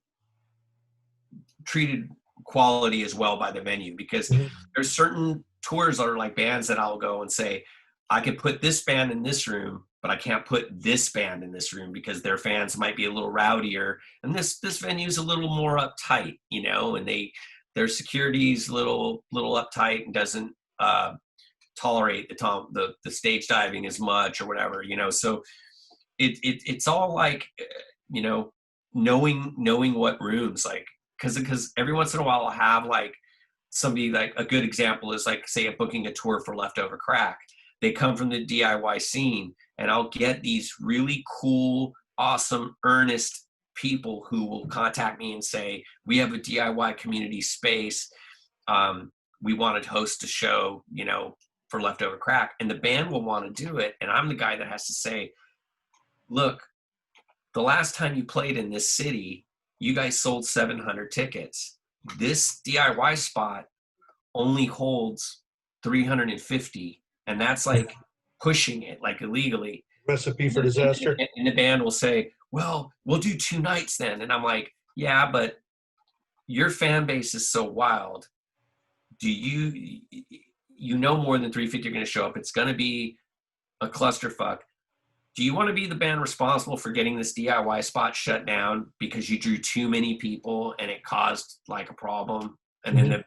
quality as well by the venue, because there's certain tours that are like bands that I'll go and say, I could put this band in this room, but I can't put this band in this room because their fans might be a little rowdier, and this venue's a little more uptight, and their security's a little uptight and doesn't tolerate the stage diving as much or whatever, so it's all like, knowing what rooms, like, because every once in a while I'll have like somebody, like a good example is like, say, booking a tour for Leftover Crack. They come from the DIY scene, and I'll get these really cool, awesome, earnest people who will contact me and say, we have a DIY community space. We want to host a show, for Leftover Crack, and the band will want to do it. And I'm the guy that has to say, look, the last time you played in this city, you guys sold 700 tickets. This DIY spot only holds 350, and that's like pushing it, like illegally. Recipe for disaster. And the band will say, well, we'll do 2 nights then. And I'm like, yeah, but your fan base is so wild. Do you more than 350 are going to show up? It's going to be a clusterfuck. Do you want to be the band responsible for getting this DIY spot shut down because you drew too many people and it caused like a problem? And then,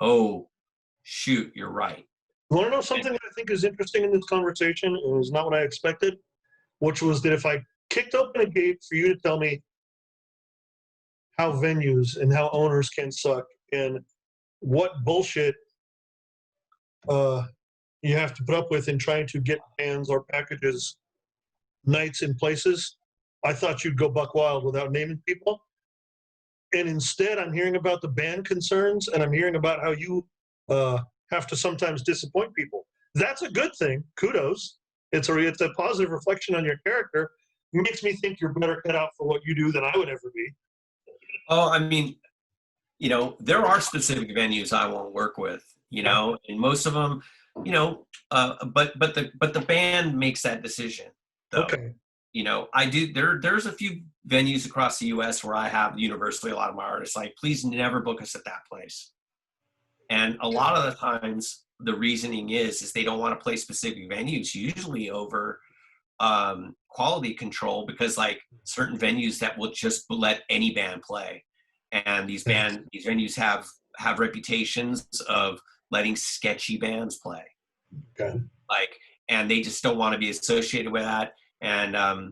oh, shoot, you're right. You want to know something that I think is interesting in this conversation, and is not what I expected, which was that if I kicked open a gate for you to tell me how venues and how owners can suck and what bullshit you have to put up with in trying to get bands or packages nights and places, I thought you'd go buck wild without naming people. And instead, I'm hearing about the band concerns, and I'm hearing about how you have to sometimes disappoint people. That's a good thing. Kudos. It's a positive reflection on your character. It makes me think you're better cut out for what you do than I would ever be. Oh, I mean, there are specific venues I won't work with, and most of them, but the band makes that decision. Though. Okay. I do. There's a few venues across the U.S. where I have universally a lot of my artists like, please never book us at that place. And a lot of the times, the reasoning is they don't want to play specific venues, usually over quality control, because like certain venues that will just let any band play, and these venues have reputations of letting sketchy bands play. Okay. Like, and they just don't want to be associated with that. And I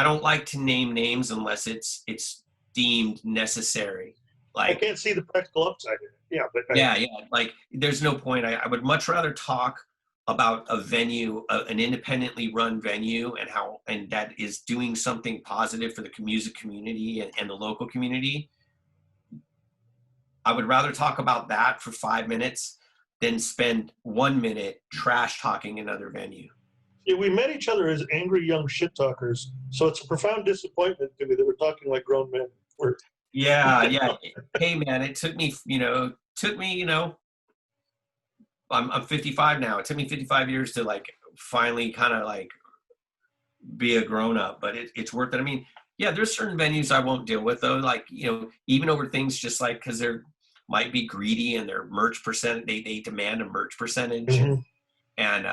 don't like to name names unless it's deemed necessary. Like, I can't see the practical upside of it. Yeah, but yeah. Like, there's no point. I would much rather talk about a venue, an independently run venue, and that is doing something positive for the music community and the local community. I would rather talk about that for 5 minutes than spend 1 minute trash talking another venue. Yeah, we met each other as angry young shit talkers, so it's a profound disappointment to me that we're talking like grown men. Yeah. Hey, man, it took me, I'm 55 now. It took me 55 years to like finally kind of like be a grown up, but it's worth it. I mean, yeah, there's certain venues I won't deal with though. Like, even over things just like, cause they're might be greedy and their merch percent, they demand a merch percentage. Mm-hmm. And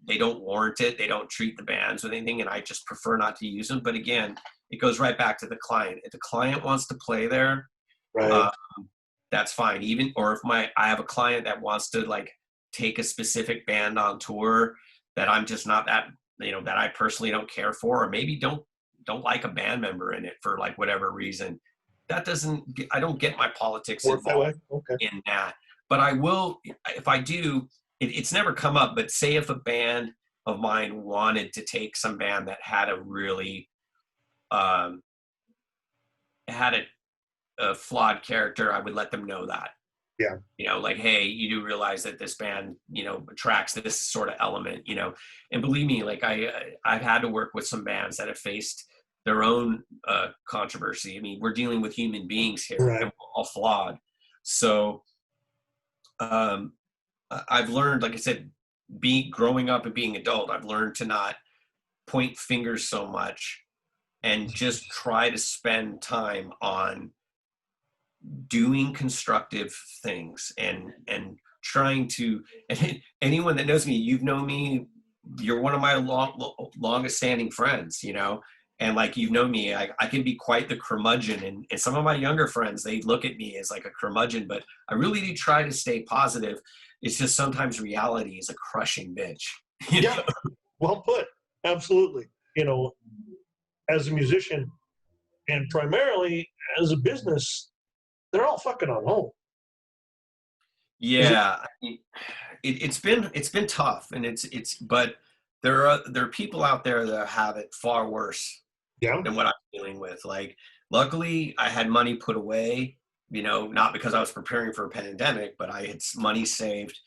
they don't warrant it. They don't treat the bands with anything. And I just prefer not to use them. But again, it goes right back to the client. If the client wants to play there, right. That's fine. Or if I have a client that wants to like take a specific band on tour that I'm just not that I personally don't care for, or maybe don't like a band member in it for like whatever reason, I don't get my politics involved in that. But I will, if I do, it's never come up, but say if a band of mine wanted to take some band that had a really, had a flawed character, I would let them know that. Yeah. You know, like, hey, you do realize that this band, you know, attracts this sort of element, you know. And believe me, like I've had to work with some bands that have faced their own controversy. I mean, we're dealing with human beings here, Right. and we're all flawed. So um, I've learned, like I said, growing up and being adult, I've learned to not point fingers so much and just try to spend time on doing constructive things and trying to, and anyone that knows me, you've known me, you're one of my longest standing friends, you know. And like, you've known me, I can be quite the curmudgeon, and some of my younger friends, they look at me as like a curmudgeon, but I really do try to stay positive. It's just sometimes reality is a crushing bitch. You Yeah. know? Well put. Absolutely. You know, as a musician and primarily as a business, they're all fucking on hold. Yeah, I mean, it's been tough, and but there are people out there that have it far worse Yeah. than what I'm dealing with. Like, luckily, I had money put away, you know, not because I was preparing for a pandemic, but I had money saved.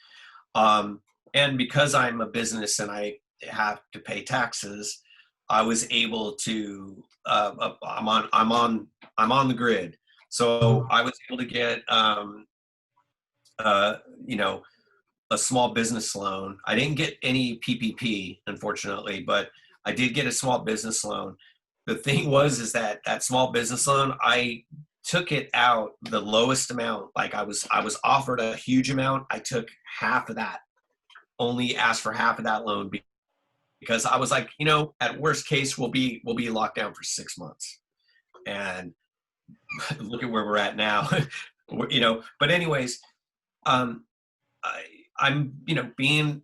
Um, and because I'm a business and I have to pay taxes, I was able to. I'm on the grid, so I was able to get you know, a small business loan. I didn't get any PPP, unfortunately, but I did get a small business loan. The thing was, is that that small business loan, I took it out the lowest amount. Like, I was offered a huge amount. I took half of that, only asked for half of that loan because I was like, you know, at worst case, we'll be locked down for 6 months. And look at where we're at now. You know, but anyways, um, I'm, you know, being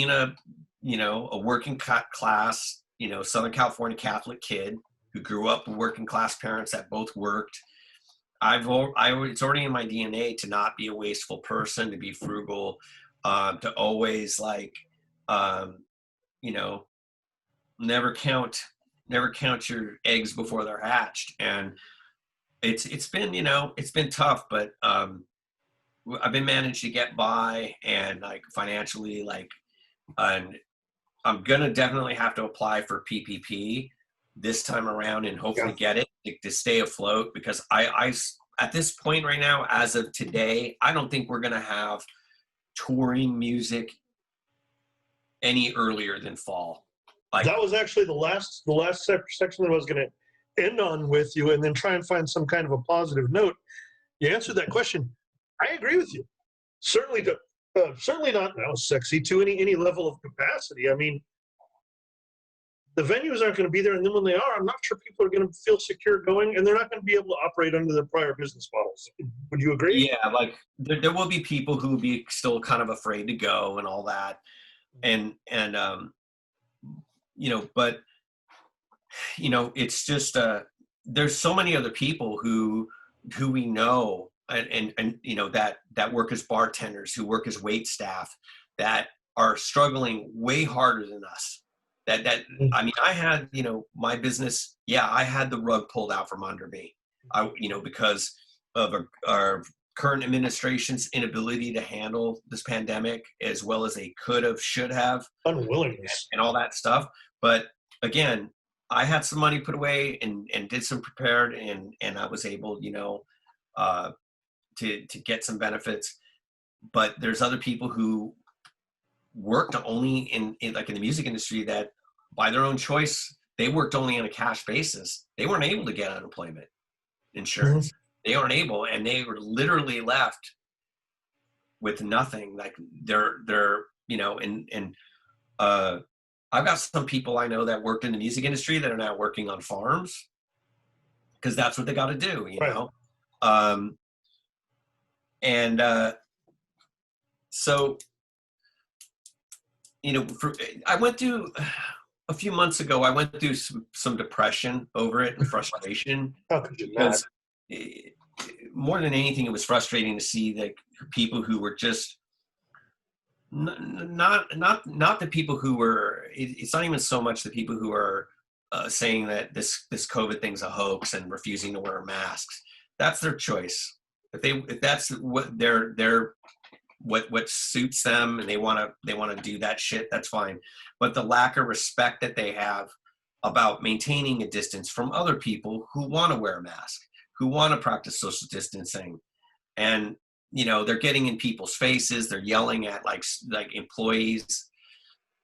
a, you know, a working class, you know, Southern California Catholic kid who grew up with working class parents that both worked. It's already in my DNA to not be a wasteful person, to be frugal, to always like, um, you know, never count your eggs before they're hatched. And it's been, you know, it's been tough, but I've been managed to get by, and like financially, like, and I'm gonna definitely have to apply for PPP this time around and hopefully Yeah. get it to stay afloat, because I at this point right now, as of today, I don't think we're gonna have touring music any earlier than fall. Like, That was actually the last section that I was going to end on with you, and then try and find some kind of a positive note. You answered that question. I agree with you. Certainly, certainly not now sexy to any level of capacity. I mean, the venues aren't going to be there, and then when they are, I'm not sure people are going to feel secure going, and they're not going to be able to operate under their prior business models. Would you agree? yeah, like there will be people who will be still kind of afraid to go and all that, and you know, but you know, it's just there's so many other people who we know, and you know, that work as bartenders, who work as wait staff, that are struggling way harder than us. That I mean, I had, you know, my business, yeah, I had the rug pulled out from under me. You know, because of our current administration's inability to handle this pandemic as well as they could have, should have, Unwillingness. and all that stuff. But again, I had some money put away and did some prepared, and I was able, you know, to get some benefits. But there's other people who worked only in like in the music industry that by their own choice, they worked only on a cash basis. They weren't able to get unemployment insurance. Mm-hmm. They weren't able, and they were literally left with nothing. Like they're you know, and I've got some people I know that worked in the music industry that are now working on farms because that's what they got to do, you Right. know. And so, you know, I went through a few months ago. I went through some depression over it and frustration, How could you not? because more than anything, it was frustrating to see that people who were just not the people who were. It's not even so much the people who are saying that this COVID thing's a hoax and refusing to wear masks. That's their choice. if that's what what suits them, and they want to do that shit, that's fine. But the lack of respect that they have about maintaining a distance from other people who want to wear a mask, who want to practice social distancing, and they're getting in people's faces, they're yelling at like employees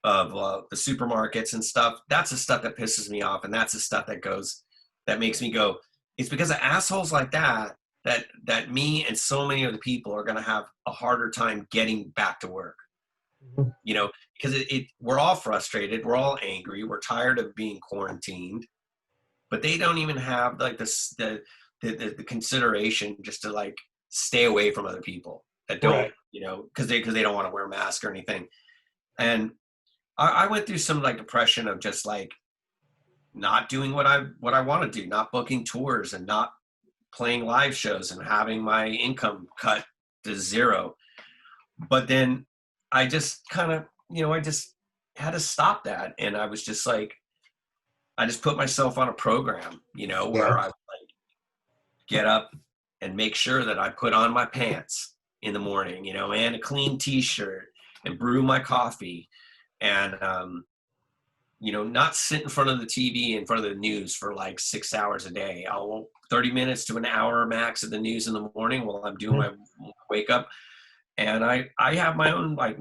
of the supermarkets and stuff. That's the stuff that pisses me off, and that's the stuff that makes me go, it's because of assholes like that me and so many other people are going to have a harder time getting back to work. Mhm. Because we're all frustrated, we're all angry, we're tired of being quarantined, but they don't even have like the consideration just to like stay away from other people that don't, Right. because they don't want to wear a mask or anything. And I went through some like depression of just like not doing what I want to do, not booking tours and not playing live shows and having my income cut to zero. But then I just kind of, I just had to stop that. And I was just like, I just put myself on a program, where I would like get up and make sure that I put on my pants in the morning, and a clean t-shirt and brew my coffee and, not sit in front of the TV, in front of the news for like 6 hours a day. I'll 30 minutes to an hour max of the news in the morning while I'm doing my wake up. And I have my own, like,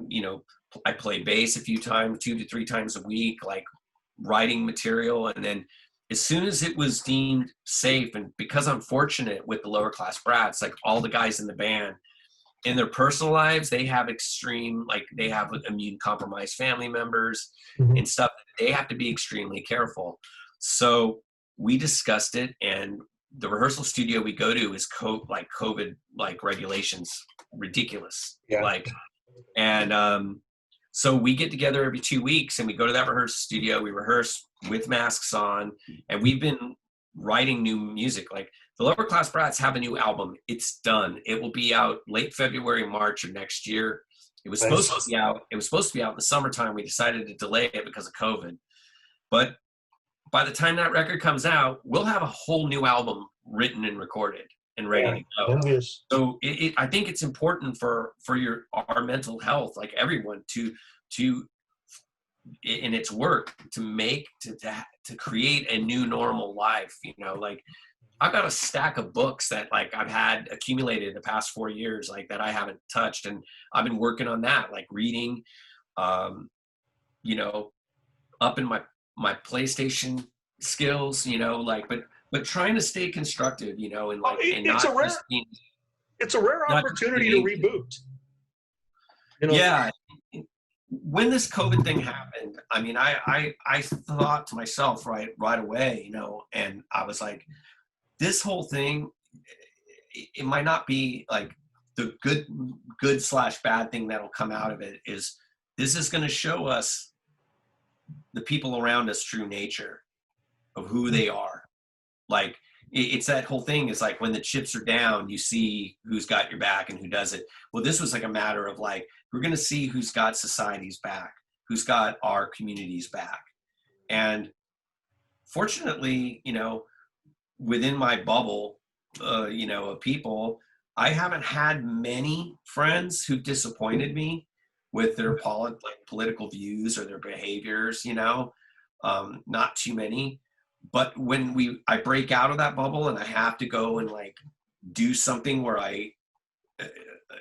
I play bass a few times, 2 to 3 times a week, like writing material. And then as soon as it was deemed safe, and because I'm fortunate with the Lower Class Brats, like all the guys in the band, in their personal lives, they have they have immune compromised family members Mhm. and stuff. They have to be extremely careful. So we discussed it, and the rehearsal studio we go to is COVID like regulations, ridiculous. Yeah. So we get together every 2 weeks and we go to that rehearsal studio. We rehearse with masks on, and we've been writing new music. Like the Lower Class Brats have a new album. It's done. It will be out late February, March of next year. It was supposed to be out. It was supposed to be out in the summertime. We decided to delay it because of COVID. But by the time that record comes out, we'll have a whole new album written and recorded and ready to go. Envious. So I think it's important for our mental health, like everyone, to in its work to create a new normal life. Like I've got a stack of books that like I've had accumulated in the past 4 years, like that I haven't touched, and I've been working on that, like reading, up in my PlayStation skills, but trying to stay constructive, and like, and It's not a rare, just being, it's a rare not just opportunity to being, reboot. yeah. When this COVID thing happened, I mean, I thought to myself right away, and I was like, this whole thing, it might not be like the good/bad thing that'll come out of it. Is this is going to show us the people around us true nature of who they are. Like it's that whole thing is like when the chips are down, you see who's got your back and who doesn't. Well, this was like a matter of like, we're going to see who's got society's back, who's got our community's back. And fortunately, within my bubble, of people, I haven't had many friends who disappointed me with their political views or their behaviors, not too many. But when I break out of that bubble and I have to go and like do something where I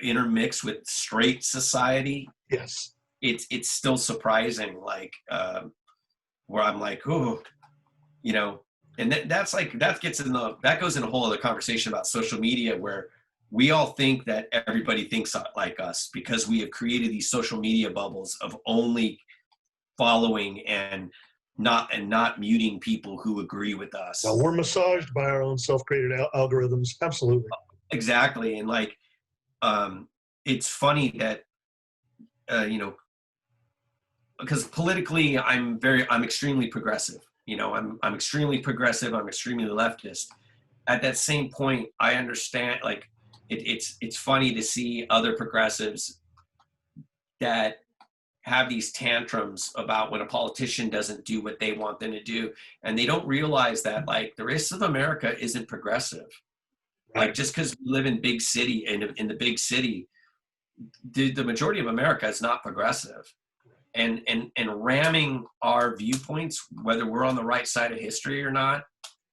intermix with straight society, Yes, it's still surprising, like where I'm like, oh, and that goes in a whole other conversation about social media, where we all think that everybody thinks like us because we have created these social media bubbles of only following and not muting people who agree with us. well, we're massaged by our own self-created algorithms. Absolutely. Exactly. And like it's funny that because politically I'm extremely progressive. I'm extremely progressive, I'm extremely leftist. At that same point, I understand, like it's funny to see other progressives that have these tantrums about when a politician doesn't do what they want them to do, and they don't realize that like the rest of America isn't progressive. Like just because we live in big city, in the big city, the majority of America is not progressive. And ramming our viewpoints, whether we're on the right side of history or not,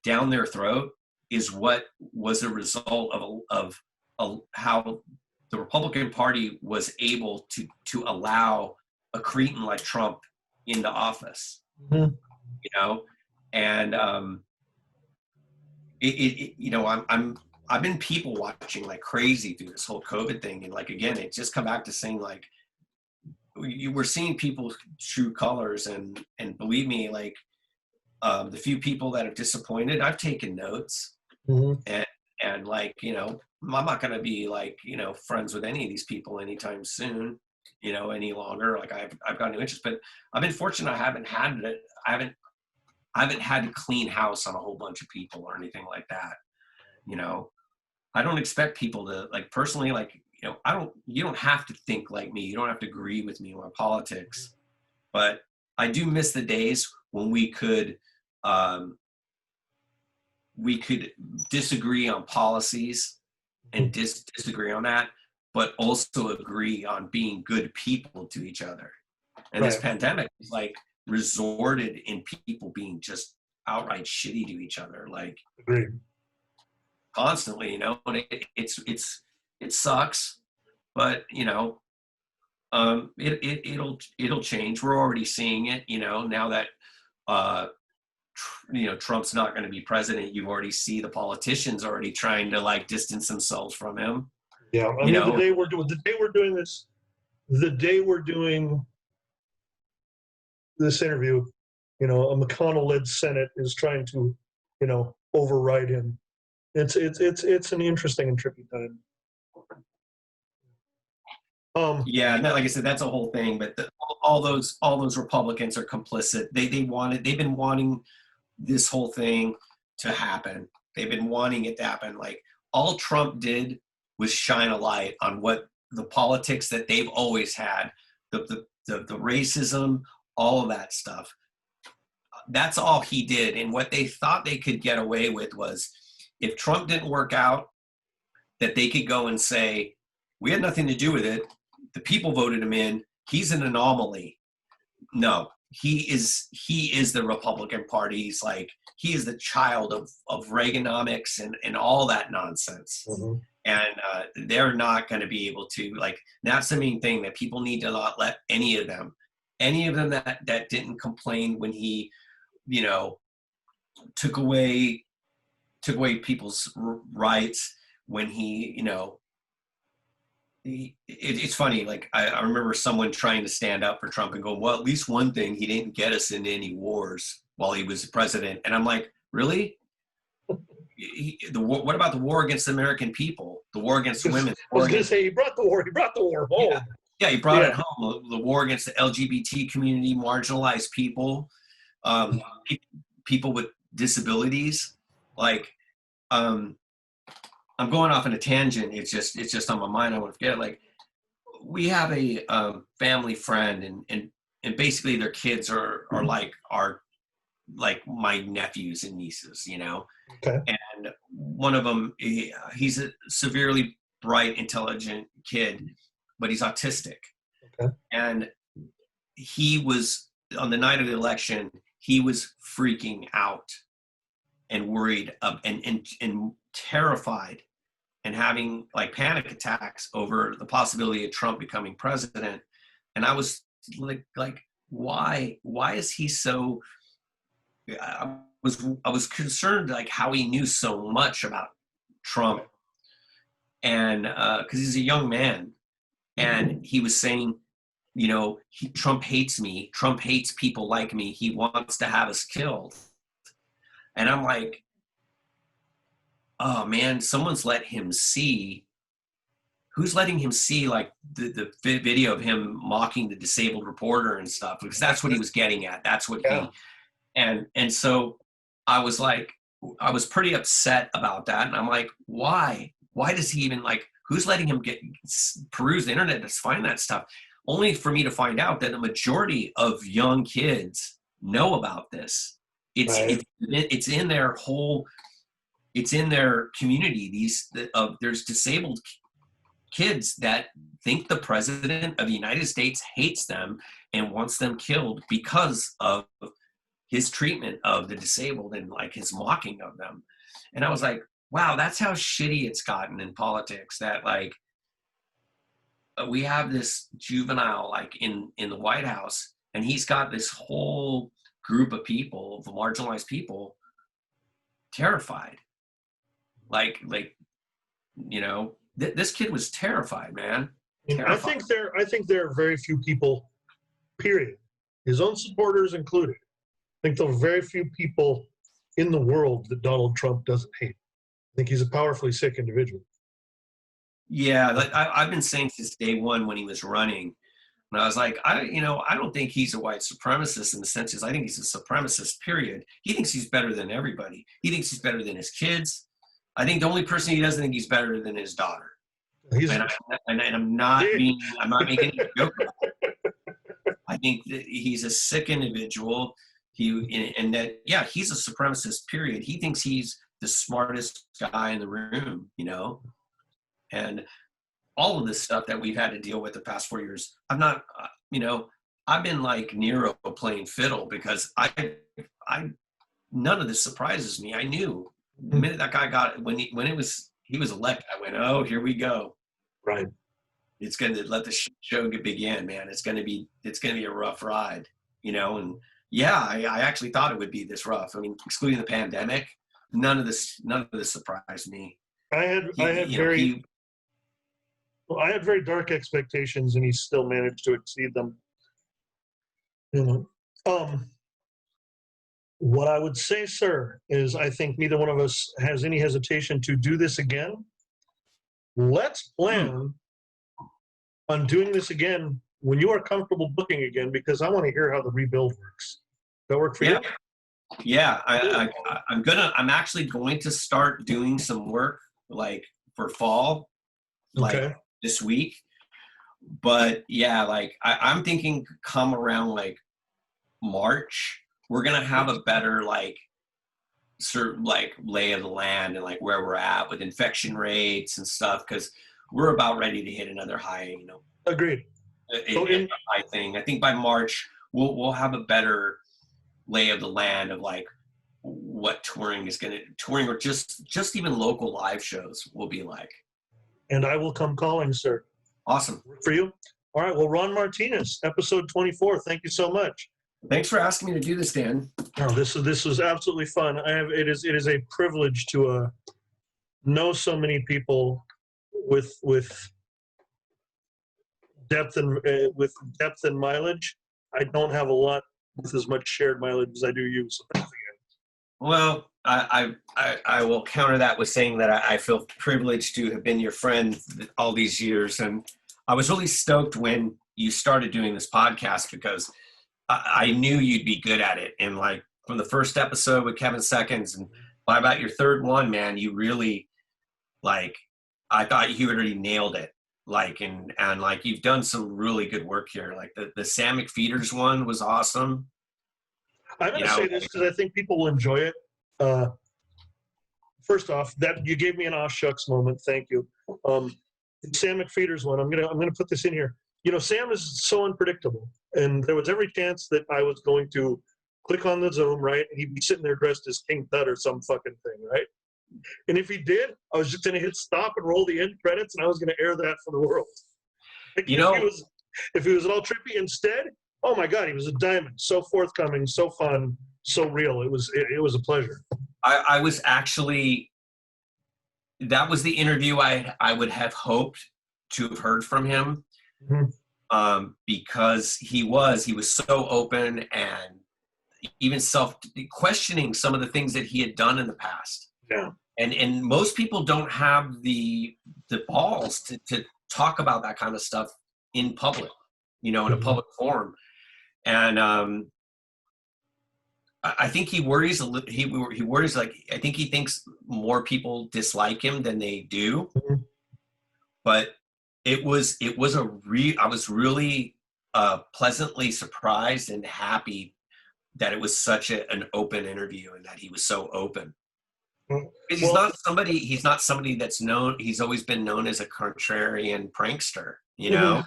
down their throat is what was a result of how the Republican Party was able to allow a cretin like Trump into office. Mm-hmm. You know, and you know, I've been people watching like crazy through this whole COVID thing, and like again, it just come back to saying like we're seeing people's true colors, and believe me, like the few people that have disappointed, I've taken notes, Mm-hmm. and like, you know, I'm not going to be like, you know, friends with any of these people anytime soon, you know, any longer. Like I've got no interest, but I've been fortunate. I haven't had to clean house on a whole bunch of people or anything like that. You know, I don't expect people to, like, personally, like, you know, you don't have to think like me. You don't have to agree with me on politics, but I do miss the days when we could disagree on policies and disagree on that, but also agree on being good people to each other. And this pandemic is like resorted in people being just outright shitty to each other, like constantly, you know. And it sucks, but you know, it'll change. We're already seeing it, you know, now that you know, Trump's not going to be president. You already see the politicians already trying to like distance themselves from him. Yeah, I mean, the day we're doing this interview, you know, a McConnell-led Senate is trying to, you know, override him. It's an interesting and tricky time. Yeah, like I said, that's a whole thing. But all those Republicans are complicit. They've been wanting this whole thing to happen. They've been wanting it to happen. Like all Trump did was shine a light on what the politics that they've always had, the racism, all of that stuff. That's all he did. And what they thought they could get away with was, if Trump didn't work out, that they could go and say, we had nothing to do with it. The people voted him in. He's an anomaly. No, he is the Republican Party. He's like, he is the child of Reaganomics and all that nonsense. Mm-hmm. And they're not going to be able to, like, that's the main thing, that people need to not let any of them that didn't complain when he, you know, took away people's rights, when he, you know, it's funny. Like I remember someone trying to stand up for Trump and go, well, at least one thing, he didn't get us into any wars while he was president. And I'm like, really? What about the war against the American people? The war against women? I was going to say, he brought the war home. Yeah, he brought it home. The war against the LGBT community, marginalized people, people with disabilities. Like, I'm going off on a tangent. It's just on my mind. I want to forget it. Like, we have a family friend, and basically their kids are like my nephews and nieces, you know. Okay. And one of them, he's a severely bright, intelligent kid, but he's autistic. Okay. And he was, on the night of the election, he was freaking out and worried and terrified and having like panic attacks over the possibility of Trump becoming president. And I was like, why is he so, I was concerned, like, how he knew so much about Trump. And because he's a young man, and he was saying, you know, Trump hates me. Trump hates people like me. He wants to have us killed. And I'm like, oh man, someone's let him see. Who's letting him see, like, the video of him mocking the disabled reporter and stuff? Because that's what he was getting at. That's what he, and so I was like, I was pretty upset about that. And I'm like, why does he even, like, who's letting him peruse the internet to find that stuff? Only for me to find out that the majority of young kids know about this. It's in their whole it's in their community. There's disabled kids that think the president of the United States hates them and wants them killed because of his treatment of the disabled and like his mocking of them. And I was like, wow, that's how shitty it's gotten in politics, that like we have this juvenile like in the White House, and he's got this whole group of people, the marginalized people, terrified. Like, you know, this kid was terrified, man. Terrified. I think there are very few people, period, his own supporters included. I think there are very few people in the world that Donald Trump doesn't hate. I think he's a powerfully sick individual. Yeah, like I've been saying since day one when he was running, and I was like, I don't think he's a white supremacist in the sense is I think he's a supremacist, period. He thinks he's better than everybody. He thinks he's better than his kids. I think the only person he doesn't think he's better than his daughter. I'm not making a joke about it. I think that he's a sick individual. He's a supremacist, period. He thinks he's the smartest guy in the room, you know? And all of this stuff that we've had to deal with the past 4 years, I've not, I've been like Nero playing fiddle because none of this surprises me. I knew the minute that guy got it, he was elected, I went, oh, here we go. Right. It's going to let the show begin, man. It's going to be a rough ride, you know? And yeah, I actually thought it would be this rough. I mean, excluding the pandemic, none of this surprised me. I had very dark expectations, and he still managed to exceed them. You know, what I would say, sir, is I think neither one of us has any hesitation to do this again. Let's plan on doing this again when you are comfortable booking again, because I want to hear how the rebuild works. Does that work for you? Yeah, I'm actually going to start doing some work like for fall, like this week. But yeah, like I'm thinking come around like March, we're gonna have a better like sort of like lay of the land and like where we're at with infection rates and stuff, because we're about ready to hit another high, you know. Agreed. I think by March we'll have a better lay of the land of like what touring or just even local live shows will be like. And I will come calling, sir. Awesome. For you. All right. Well, Ron Martinez, episode 24. Thank you so much. Thanks for asking me to do this, Dan. Oh, this was absolutely fun. It is a privilege to know so many people with depth and mileage. I don't have a lot with as much shared mileage as I do you. So thanks again. Well, I will counter that with saying that I feel privileged to have been your friend all these years, and I was really stoked when you started doing this podcast because I knew you'd be good at it. And like from the first episode with Kevin Seconds, and by about your third one, man, you really like. I thought you already nailed it. Like and like you've done some really good work here. Like the Sam McFeeters one was awesome. I'm going to say this because I think people will enjoy it. First off, that you gave me an aw shucks moment. Thank you. Sam McFeeters one. I'm gonna put this in here. You know, Sam is so unpredictable, and there was every chance that I was going to click on the Zoom, right, and he'd be sitting there dressed as King Tut or some fucking thing, right? And if he did, I was just gonna hit stop and roll the end credits, and I was gonna air that for the world. Like, if he was at all trippy, instead, oh my God, he was a diamond. So forthcoming, so fun, so real. It was a pleasure. I was actually, that was the interview I would have hoped to have heard from him, because he was so open and even questioning some of the things that he had done in the past. Yeah. And most people don't have the balls to talk about that kind of stuff in public, in a public forum. And I think he worries he worries, like, I think he thinks more people dislike him than they do. But I was really pleasantly surprised and happy that it was such an open interview and that he was so open. Mm. He's Well, not somebody that's known. He's always been known as a contrarian prankster, you mhm. know?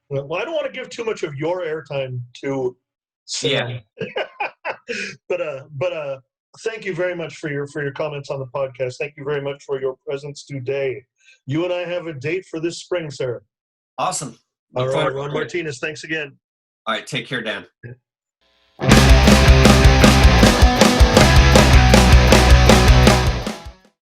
Well, I don't want to give too much of your airtime to Yeah. Sam, but thank you very much for your comments on the podcast. Thank you very much for your presence today. You and I have a date for this spring, sir. Awesome. All Look right, forward Ron to it. Martinez. Thanks again. All right. Take care, Dan.